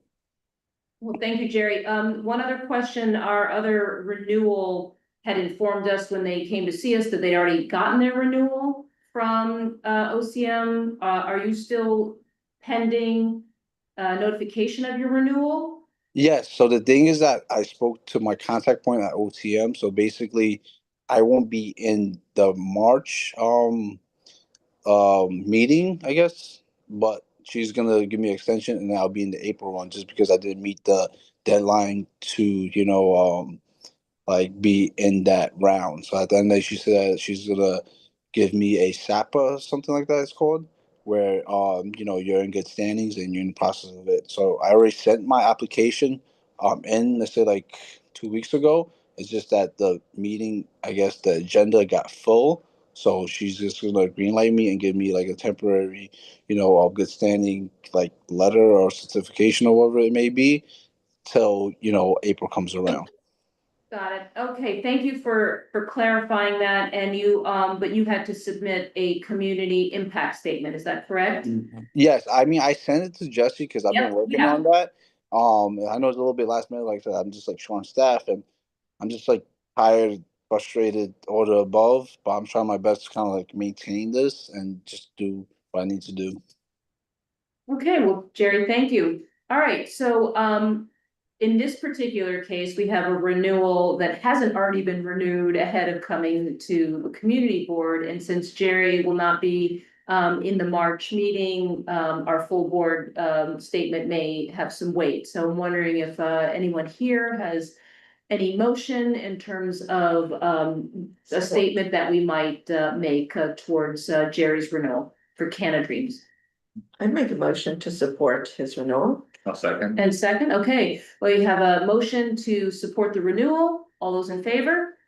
Well, thank you, Jerry. One other question, our other renewal had informed us when they came to see us that they'd already gotten their renewal from OCM. Are you still pending notification of your renewal? Yes. So the thing is that I spoke to my contact point at OTM. So basically, I won't be in the March meeting, I guess, but she's gonna give me an extension, and I'll be in the April one just because I didn't meet the deadline to like be in that round. So at the end of the day, she said that she's gonna give me a SAPA or something like that it's called, where you're in good standings and you're in the process of it. So I already sent my application in, let's say, like 2 weeks ago. It's just that the meeting, I guess the agenda got full. So she's just gonna greenlight me and give me like a temporary, good standing like letter or certification or whatever it may be till April comes around. Got it. Okay, thank you for clarifying that. And but you had to submit a community impact statement, is that correct? Yes, I mean I sent it to Jesse because I've been Yep, working yeah. on that. I know it's a little bit last minute, like I said, I'm just like short on staff and I'm just like tired, frustrated, all the above. But I'm trying my best to kind of like maintain this and just do what I need to do. Okay, well, Jerry, thank you. All right, so in this particular case, we have a renewal that hasn't already been renewed ahead of coming to the community board. And since Jerry will not be in the March meeting, our full board statement may have some weight. So I'm wondering if anyone here has any motion in terms of a statement that we might make towards Jerry's renewal for Cannadreams. I'd make a motion to support his renewal. I'll second. And second, okay, we have a motion to support the renewal. All those in favor?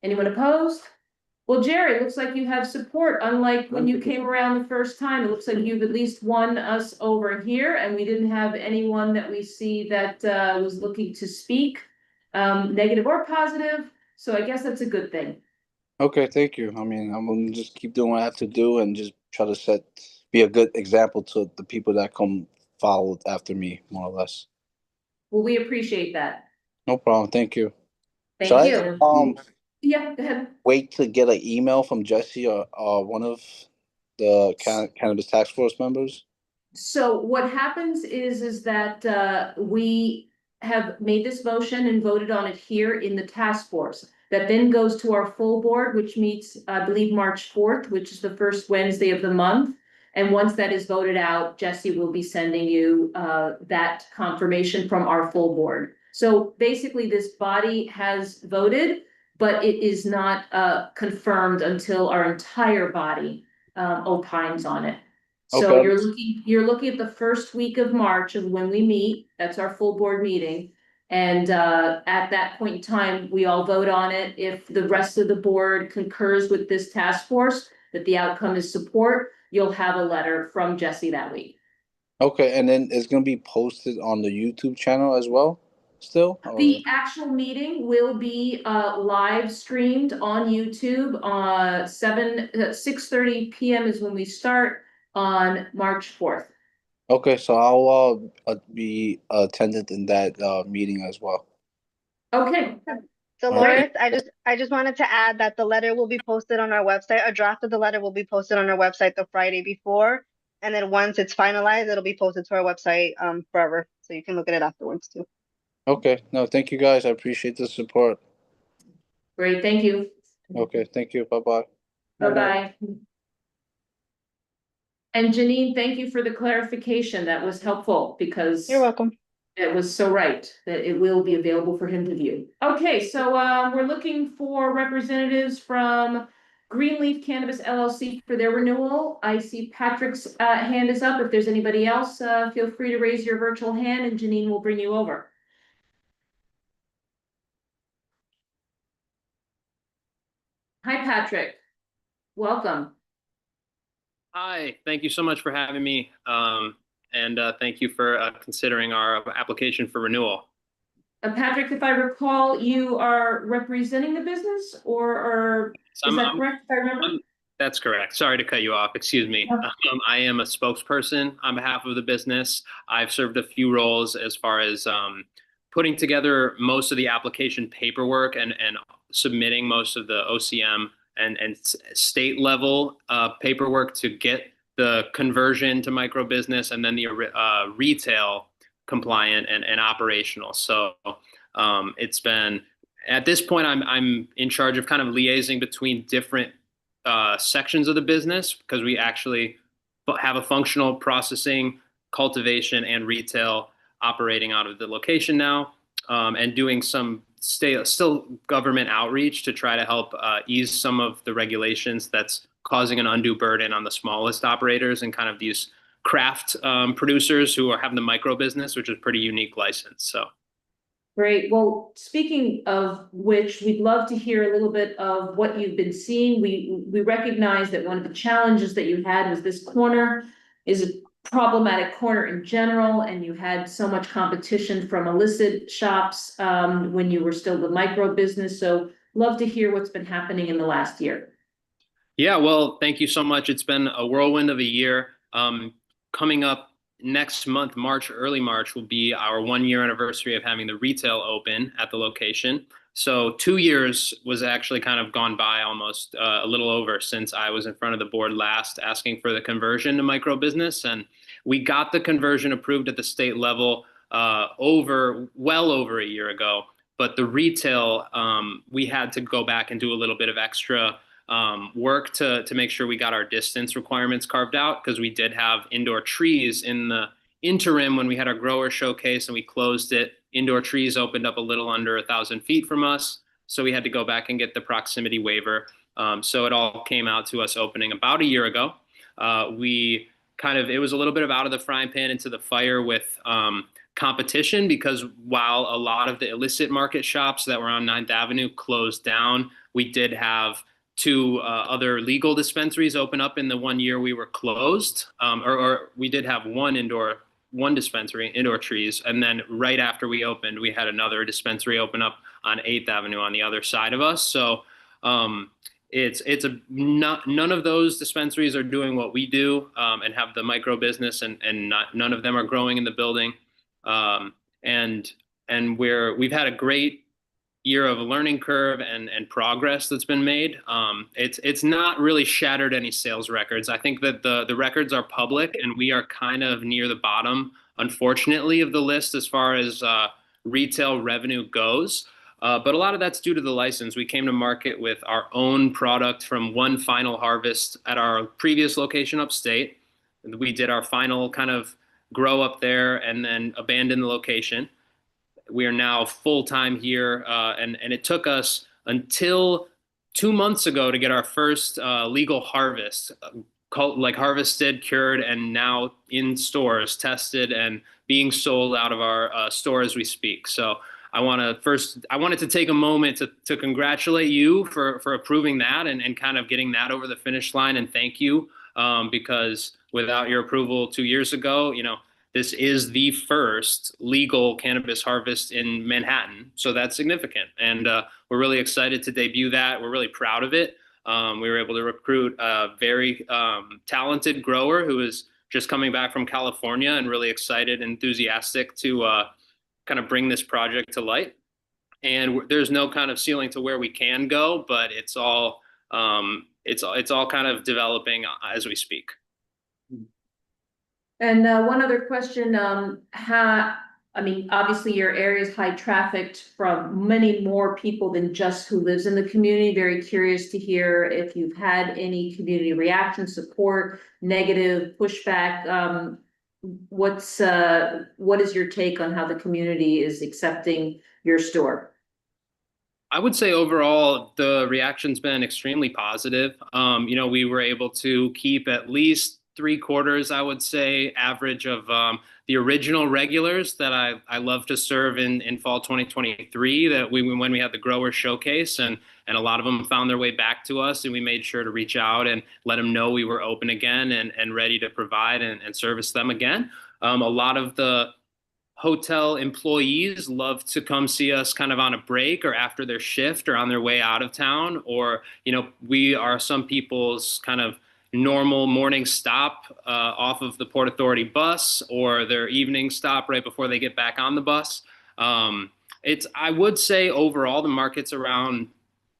Anyone opposed? Well, Jerry, it looks like you have support, unlike when you came around the first time. It looks like you've at least won us over here, and we didn't have anyone that we see that was looking to speak, negative or positive. So I guess that's a good thing. Okay, thank you. I mean, I'm gonna just keep doing what I have to do and just try to be a good example to the people that come follow after me, more or less. Well, we appreciate that. No problem. Thank you. Thank Should you. I Yeah, go ahead. wait to get an email from Jesse or one of the cannabis task force members? So what happens is that we have made this motion and voted on it here in the task force. That then goes to our full board, which meets, I believe, March 4th, which is the first Wednesday of the month. And once that is voted out, Jesse will be sending you that confirmation from our full board. So basically, this body has voted, but it is not confirmed until our entire body opines on it. So Okay. you're looking at the first week of March of when we meet, that's our full board meeting. And at that point in time, we all vote on it. If the rest of the board concurs with this task force, that the outcome is support, you'll have a letter from Jesse that week. Okay, and then it's gonna be posted on the YouTube channel as well, still? The actual meeting will be live streamed on YouTube. 6:30 p.m. is when we start on March 4th. Okay, so I'll be attendant in that meeting as well. Okay. Dolores, I just wanted to add that the letter will be posted on our website. A draft of the letter will be posted on our website the Friday before. And then once it's finalized, it'll be posted to our website forever. So you can look at it afterwards too. Okay, no, thank you guys. I appreciate the support. Great, thank you. Okay, thank you. Bye-bye. Bye-bye. And Janine, thank you for the clarification. That was helpful because you're welcome. It was so right that it will be available for him to view. Okay, so we're looking for representatives from Greenleaf Cannabis LLC for their renewal. I see Patrick's hand is up. If there's anybody else, feel free to raise your virtual hand and Janine will bring you over. Hi, Patrick. Welcome. Hi, thank you so much for having me. Thank you for considering our application for renewal. Patrick, if I recall, you are representing the business or is that correct if I remember? That's correct. Sorry to cut you off. Excuse me. I am a spokesperson on behalf of the business. I've served a few roles as far as putting together most of the application paperwork and submitting most of the OCM and state level paperwork to get the conversion to micro business and then the retail compliant and operational. So it's been, at this point, I'm in charge of kind of liaising between different sections of the business because we actually have a functional processing, cultivation, and retail operating out of the location now, and doing some still government outreach to try to help ease some of the regulations that's causing an undue burden on the smallest operators and kind of these craft producers who are having the micro business, which is pretty unique license. So. Great. Well, speaking of which, we'd love to hear a little bit of what you've been seeing. We recognize that one of the challenges that you had was this corner is a problematic corner in general, and you had so much competition from illicit shops when you were still the micro business. So love to hear what's been happening in the last year. Yeah, well, thank you so much. It's been a whirlwind of a year. Coming up next month, early March, will be our 1-year anniversary of having the retail open at the location. So 2 years was actually kind of gone by almost a little over since I was in front of the board last asking for the conversion to micro business. And we got the conversion approved at the state level well over a year ago. But the retail, we had to go back and do a little bit of extra work to make sure we got our distance requirements carved out because we did have indoor trees in the interim when we had our grower showcase and we closed it. Indoor trees opened up a little under 1,000 feet from us. So we had to go back and get the proximity waiver. So it all came out to us opening about a year ago. It was a little bit of out of the frying pan into the fire with competition because while a lot of the illicit market shops that were on 9th Avenue closed down, we did have 2 other legal dispensaries open up in the 1 year we were closed, or we did have one dispensary, indoor trees, and then right after we opened, we had another dispensary open up on 8th Avenue on the other side of us. So none of those dispensaries are doing what we do and have the micro business, and none of them are growing in the building, and we've had a great year of a learning curve and progress that's been made. It's not really shattered any sales records. I think that the records are public and we are kind of near the bottom, unfortunately, of the list as far as retail revenue goes. But a lot of that's due to the license. We came to market with our own product from one final harvest at our previous location upstate. We did our final kind of grow up there and then abandoned the location. We are now full-time here, and it took us until 2 months ago to get our first legal harvest, harvested, cured, and now in stores, tested and being sold out of our store as we speak. So I wanted to take a moment to congratulate you for approving that and kind of getting that over the finish line, and thank you, because without your approval 2 years ago, this is the first legal cannabis harvest in Manhattan. So that's significant. And we're really excited to debut that. We're really proud of it. We were able to recruit a very talented grower who is just coming back from California and really excited and enthusiastic to kind of bring this project to light. And there's no kind of ceiling to where we can go, but it's all kind of developing as we speak. And one other question, obviously your area is high trafficked from many more people than just who lives in the community. Very curious to hear if you've had any community reaction, support, negative pushback. What is your take on how the community is accepting your store? I would say overall, the reaction's been extremely positive. We were able to keep at least 3/4, I would say, average of the original regulars that I love to serve in fall 2023, that when we had the grower showcase, and a lot of them found their way back to us, and we made sure to reach out and let them know we were open again and ready to provide and service them again. A lot of the hotel employees love to come see us kind of on a break or after their shift or on their way out of town, or we are some people's kind of normal morning stop off of the Port Authority bus, or their evening stop right before they get back on the bus. I would say overall the market's around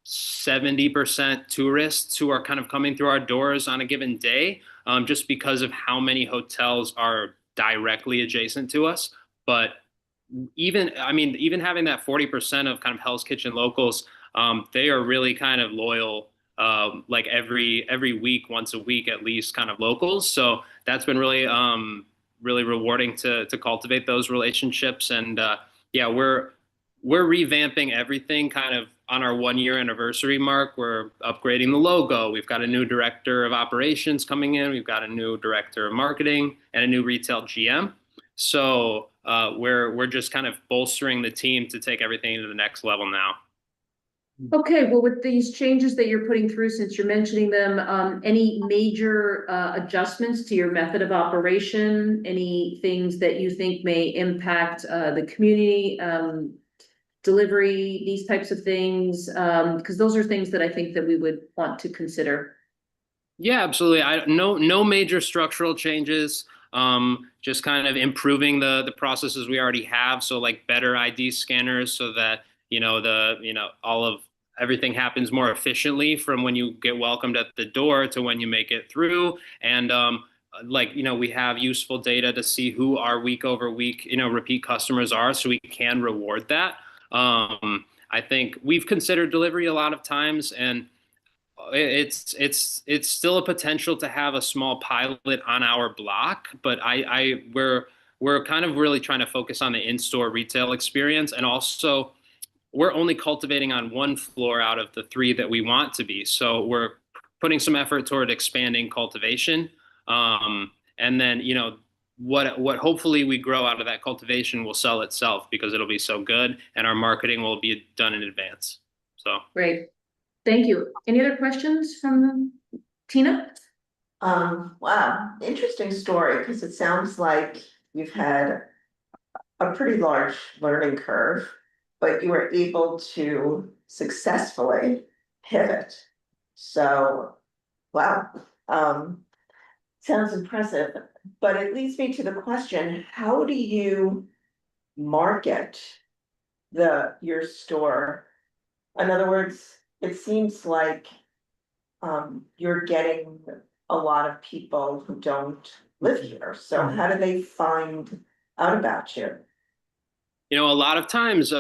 70% tourists who are kind of coming through our doors on a given day, just because of how many hotels are directly adjacent to us. But even having that 40% of kind of Hell's Kitchen locals, they are really kind of loyal, like every week, once a week at least, kind of locals. So that's been really really rewarding to cultivate those relationships. And we're revamping everything kind of on our 1-year anniversary mark. We're upgrading the logo. We've got a new director of operations coming in. We've got a new director of marketing and a new retail GM. So we're just kind of bolstering the team to take everything to the next level now. Okay, well, with these changes that you're putting through, since you're mentioning them, any major adjustments to your method of operation? Any things that you think may impact the community, delivery, these types of things? Because those are things that I think that we would want to consider. Yeah, absolutely. No major structural changes. Just kind of improving the processes we already have. So like better ID scanners, so that everything happens more efficiently from when you get welcomed at the door to when you make it through. And we have useful data to see who our week over week repeat customers are, so we can reward that. I think we've considered delivery a lot of times, and it's still a potential to have a small pilot on our block, but we're kind of really trying to focus on the in-store retail experience. And also we're only cultivating on 1 floor out of the 3 that we want to be. So we're putting some effort toward expanding cultivation. And then, what hopefully we grow out of that cultivation will sell itself, because it'll be so good, and our marketing will be done in advance. So Great. Thank you. Any other questions from Tina? Wow, interesting story, because it sounds like you've had a pretty large learning curve, but you were able to successfully pivot. So, wow, sounds impressive. But it leads me to the question, how do you market your store? In other words, it seems like you're getting a lot of people who don't live here. So how do they find out about you? A lot of times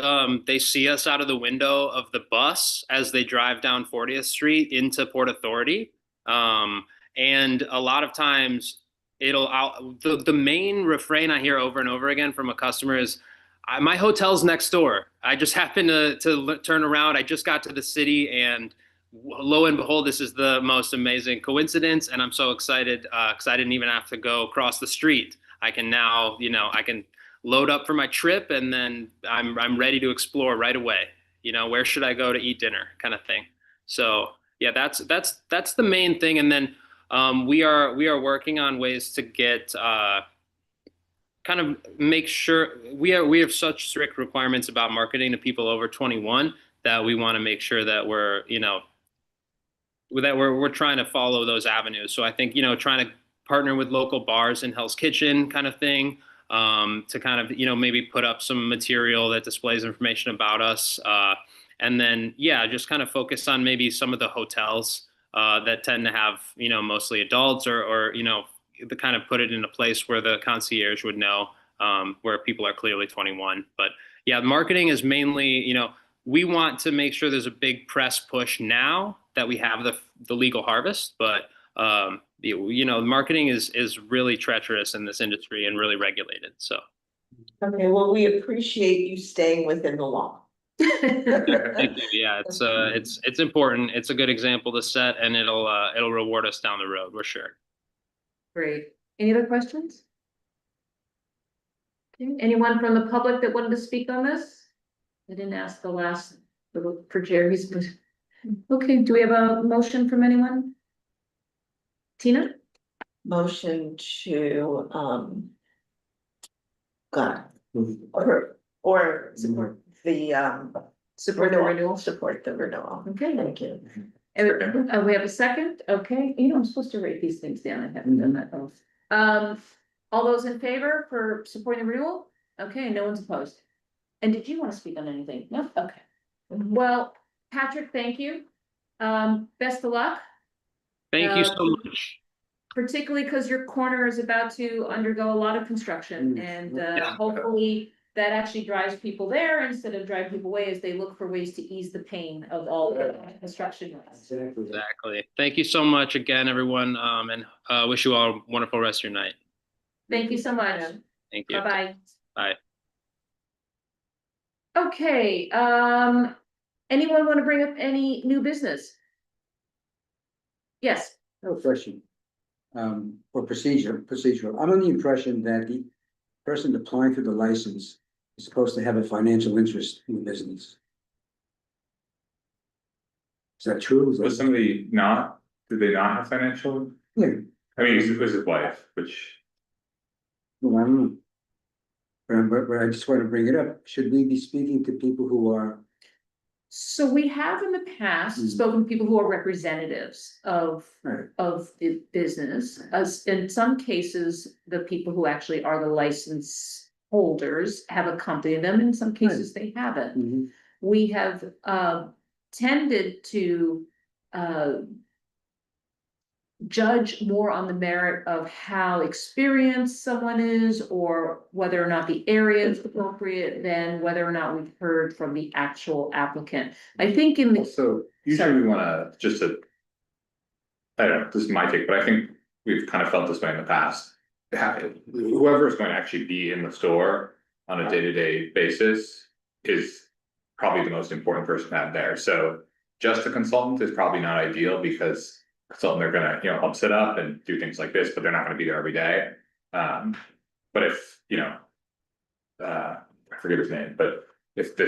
they see us out of the window of the bus as they drive down 40th Street into Port Authority. And a lot of times the main refrain I hear over and over again from a customer is, my hotel's next door. I just happened to turn around. I just got to the city, and lo and behold, this is the most amazing coincidence. And I'm so excited because I didn't even have to go across the street. I can now, I can load up for my trip, and then I'm ready to explore right away. You know, where should I go to eat dinner, kind of thing. So yeah, that's the main thing. And then we are working on ways to get kind of make sure we have such strict requirements about marketing to people over 21 that we want to make sure that we're, you know, that we're trying to follow those avenues. So I think, you know, trying to partner with local bars in Hell's Kitchen kind of thing, to kind of, you know, maybe put up some material that displays information about us. And then, yeah, just kind of focus on maybe some of the hotels that tend to have, you know, mostly adults, or, you know, the kind of put it in a place where the concierge would know, where people are clearly 21. But yeah, marketing is mainly, you know, we want to make sure there's a big press push now that we have the legal harvest, but you know, marketing is really treacherous in this industry and really regulated. So Okay, well, we appreciate you staying within the law. thank you. Yeah, it's important. It's a good example to set, and it'll reward us down the road. We're sure. Great. Any other questions? Okay. Anyone from the public that wanted to speak on this? I didn't ask the last for Jerry's, but okay. Do we have a motion from anyone? Tina? Motion to, God, or support the, Support the renewal. Support the renewal. Okay. Thank you. And we have a second. Okay. You know, I'm supposed to write these things down. I haven't done that. All those in favor for supporting the renewal? Okay, no one's opposed. And did you want to speak on anything? No? Okay. Well, Patrick, thank you. Best of luck. Thank you so much. Particularly because your corner is about to undergo a lot of construction, and hopefully that actually drives people there instead of driving people away as they look for ways to ease the pain of all the construction. Exactly. Thank you so much again, everyone, and wish you all a wonderful rest of your night. Thank you so much. Thank you. Bye-bye. Bye. Okay, anyone want to bring up any new business? Yes. No question. For procedural, I'm under the impression that the person applying for the license is supposed to have a financial interest in the business. Is that true? Was somebody not, did they not have financial? Yeah. I mean, it was his wife, which. Well, I don't know. But I just want to bring it up. Should we be speaking to people who are? So we have in the past spoken to people who are representatives of the business. As in some cases, the people who actually are the license holders have accompanied them. In some cases, they haven't. We have tended to judge more on the merit of how experienced someone is, or whether or not the area is appropriate, than whether or not we've heard from the actual applicant. I think in the. So usually we wanna just to. I don't know, this is my take, but I think we've kind of felt this way in the past. Whoever is going to actually be in the store on a day-to-day basis is probably the most important person to have there. So just a consultant is probably not ideal, because consultant, they're gonna, you know, help set up and do things like this, but they're not gonna be there every day. But if, you know, I forget his name, but if the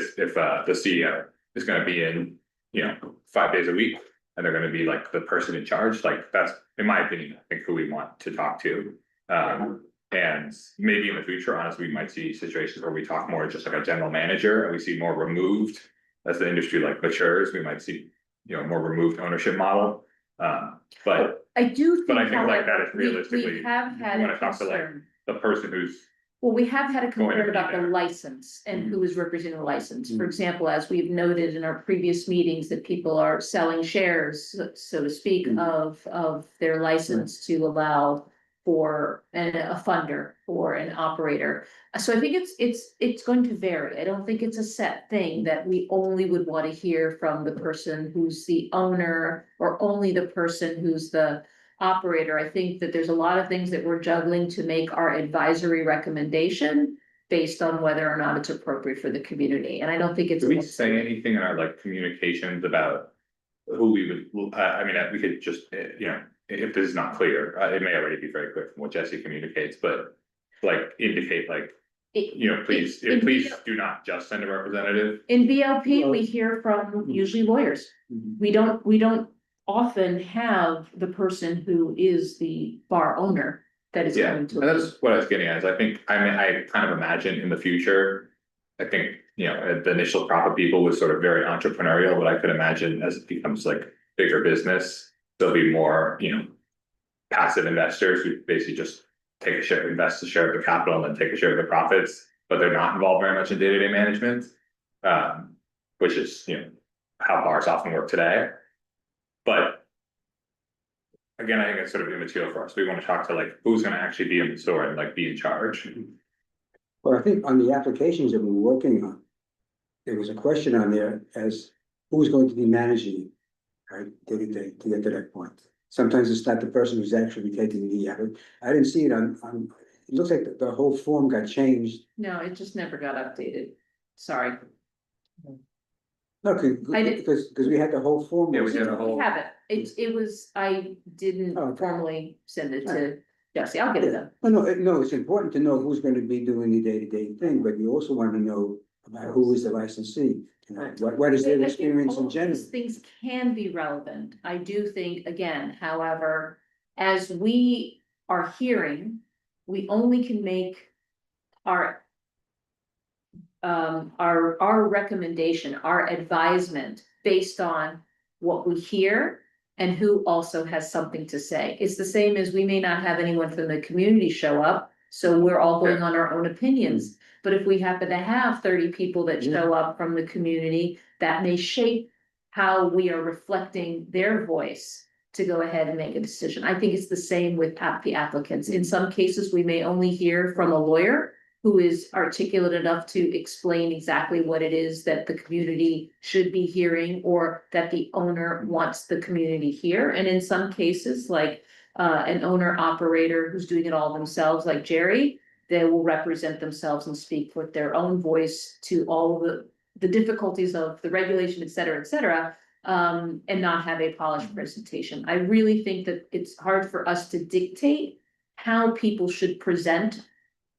CEO is gonna be in, you know, 5 days a week, and they're gonna be like the person in charge, like that's, in my opinion, I think who we want to talk to. And maybe in the future, honestly, we might see situations where we talk more just like a general manager, and we see more removed as the industry like matures. We might see, you know, more removed ownership model. But I do think, but I think like however, that is realistically, we have had you a wanna talk to like concern. the person who's. Well, we have had a Going to concern be about the there. license and who is representing the license. For example, as we've noted in our previous meetings, that people are selling shares, so to speak, of their license to allow for a funder or an operator. So I think it's going to vary. I don't think it's a set thing that we only would want to hear from the person who's the owner, or only the person who's the operator. I think that there's a lot of things that we're juggling to make our advisory recommendation based on whether or not it's appropriate for the community. And I don't think it's. Do we say anything in our like communications about who we would, I mean, we could just, you know, if this is not clear, it may already be very clear from what Jesse communicates, but like indicate like please do not just send a representative. In BLP, we hear from usually lawyers. We don't often have the person who is the bar owner that is Yeah, coming to. and that's what I was getting at, is I kind of imagine in the future, I think, the initial crop of people was sort of very entrepreneurial, but I could imagine as it becomes like bigger business, there'll be more, passive investors who basically just invest a share of the capital and then take a share of the profits, but they're not involved very much in day-to-day management. Which is, how bars often work today. But again, I think it's sort of immaterial for us. We want to talk to like who's going to actually be in the store and like be in charge. Well, I think on the applications that we're working on, there was a question on there as who's going to be managing it, right, day to day, to get to that point. Sometimes it's not the person who's actually taking the effort. I didn't see it on, it looks like the whole form got changed. No, it just never got updated. Sorry. No, because we had the whole form. Yeah, we had a whole. We have it. It was, I didn't formally send it to Jesse. I'll get it done. No, it's important to know who's going to be doing the day-to-day thing, but you also want to know about who is the licensee. What is their experience in general? These things can be relevant. I do think, again, however, as we are hearing, we only can make our recommendation, our advisement based on what we hear and who also has something to say. It's the same as we may not have anyone from the community show up, so we're all going on our own opinions. But if we happen to have 30 people that show up from the community, that may shape how we are reflecting their voice to go ahead and make a decision. I think it's the same with the applicants. In some cases, we may only hear from a lawyer who is articulate enough to explain exactly what it is that the community should be hearing or that the owner wants the community hear. And in some cases, like an owner operator who's doing it all themselves, like Jerry, they will represent themselves and speak with their own voice to all the difficulties of the regulation, et cetera, and not have a polished presentation. I really think that it's hard for us to dictate how people should present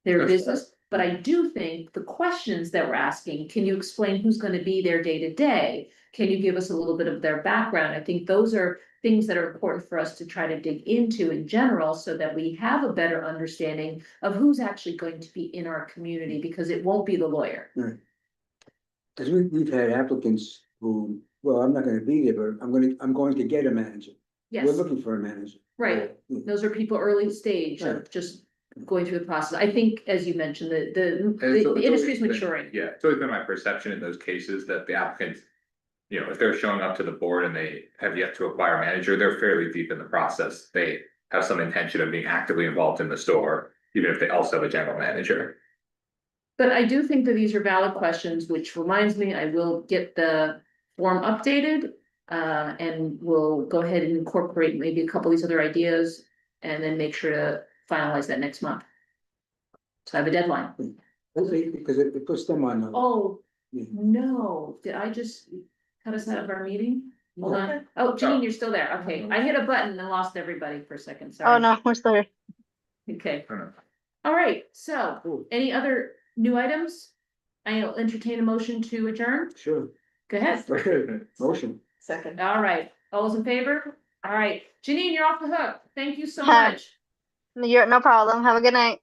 their business. But I do think the questions that we're asking, can you explain who's going to be there day to day? Can you give us a little bit of their background? I think those are things that are important for us to try to dig into in general so that we have a better understanding of who's actually going to be in our community, because it won't be the lawyer. Right. Because we've had applicants who, well, I'm not going to be there, but I'm going to get a manager. Yes. We're looking for a manager. Right. Those are people early stage of just going through the process. I think, as you mentioned, the industry is maturing. Yeah, it's always been my perception in those cases that the applicants, if they're showing up to the board and they have yet to acquire a manager, they're fairly deep in the process. They have some intention of being actively involved in the store, even if they also have a general manager. But I do think that these are valid questions, which reminds me, I will get the form updated. And we'll go ahead and incorporate maybe a couple of these other ideas and then make sure to finalize that next month. So I have a deadline. Because it puts them on. Oh, no, did I just cut us out of our meeting? Hold on. Oh, Janine, you're still there. Okay, I hit a button and lost everybody for a second. Sorry. Oh, no, we're still here. Okay. All right, so any other new items? I'll entertain a motion to adjourn. Sure. Go ahead. Motion. Second. All right, all those in favor? All right, Janine, you're off the hook. Thank you so much. No problem. Have a good night.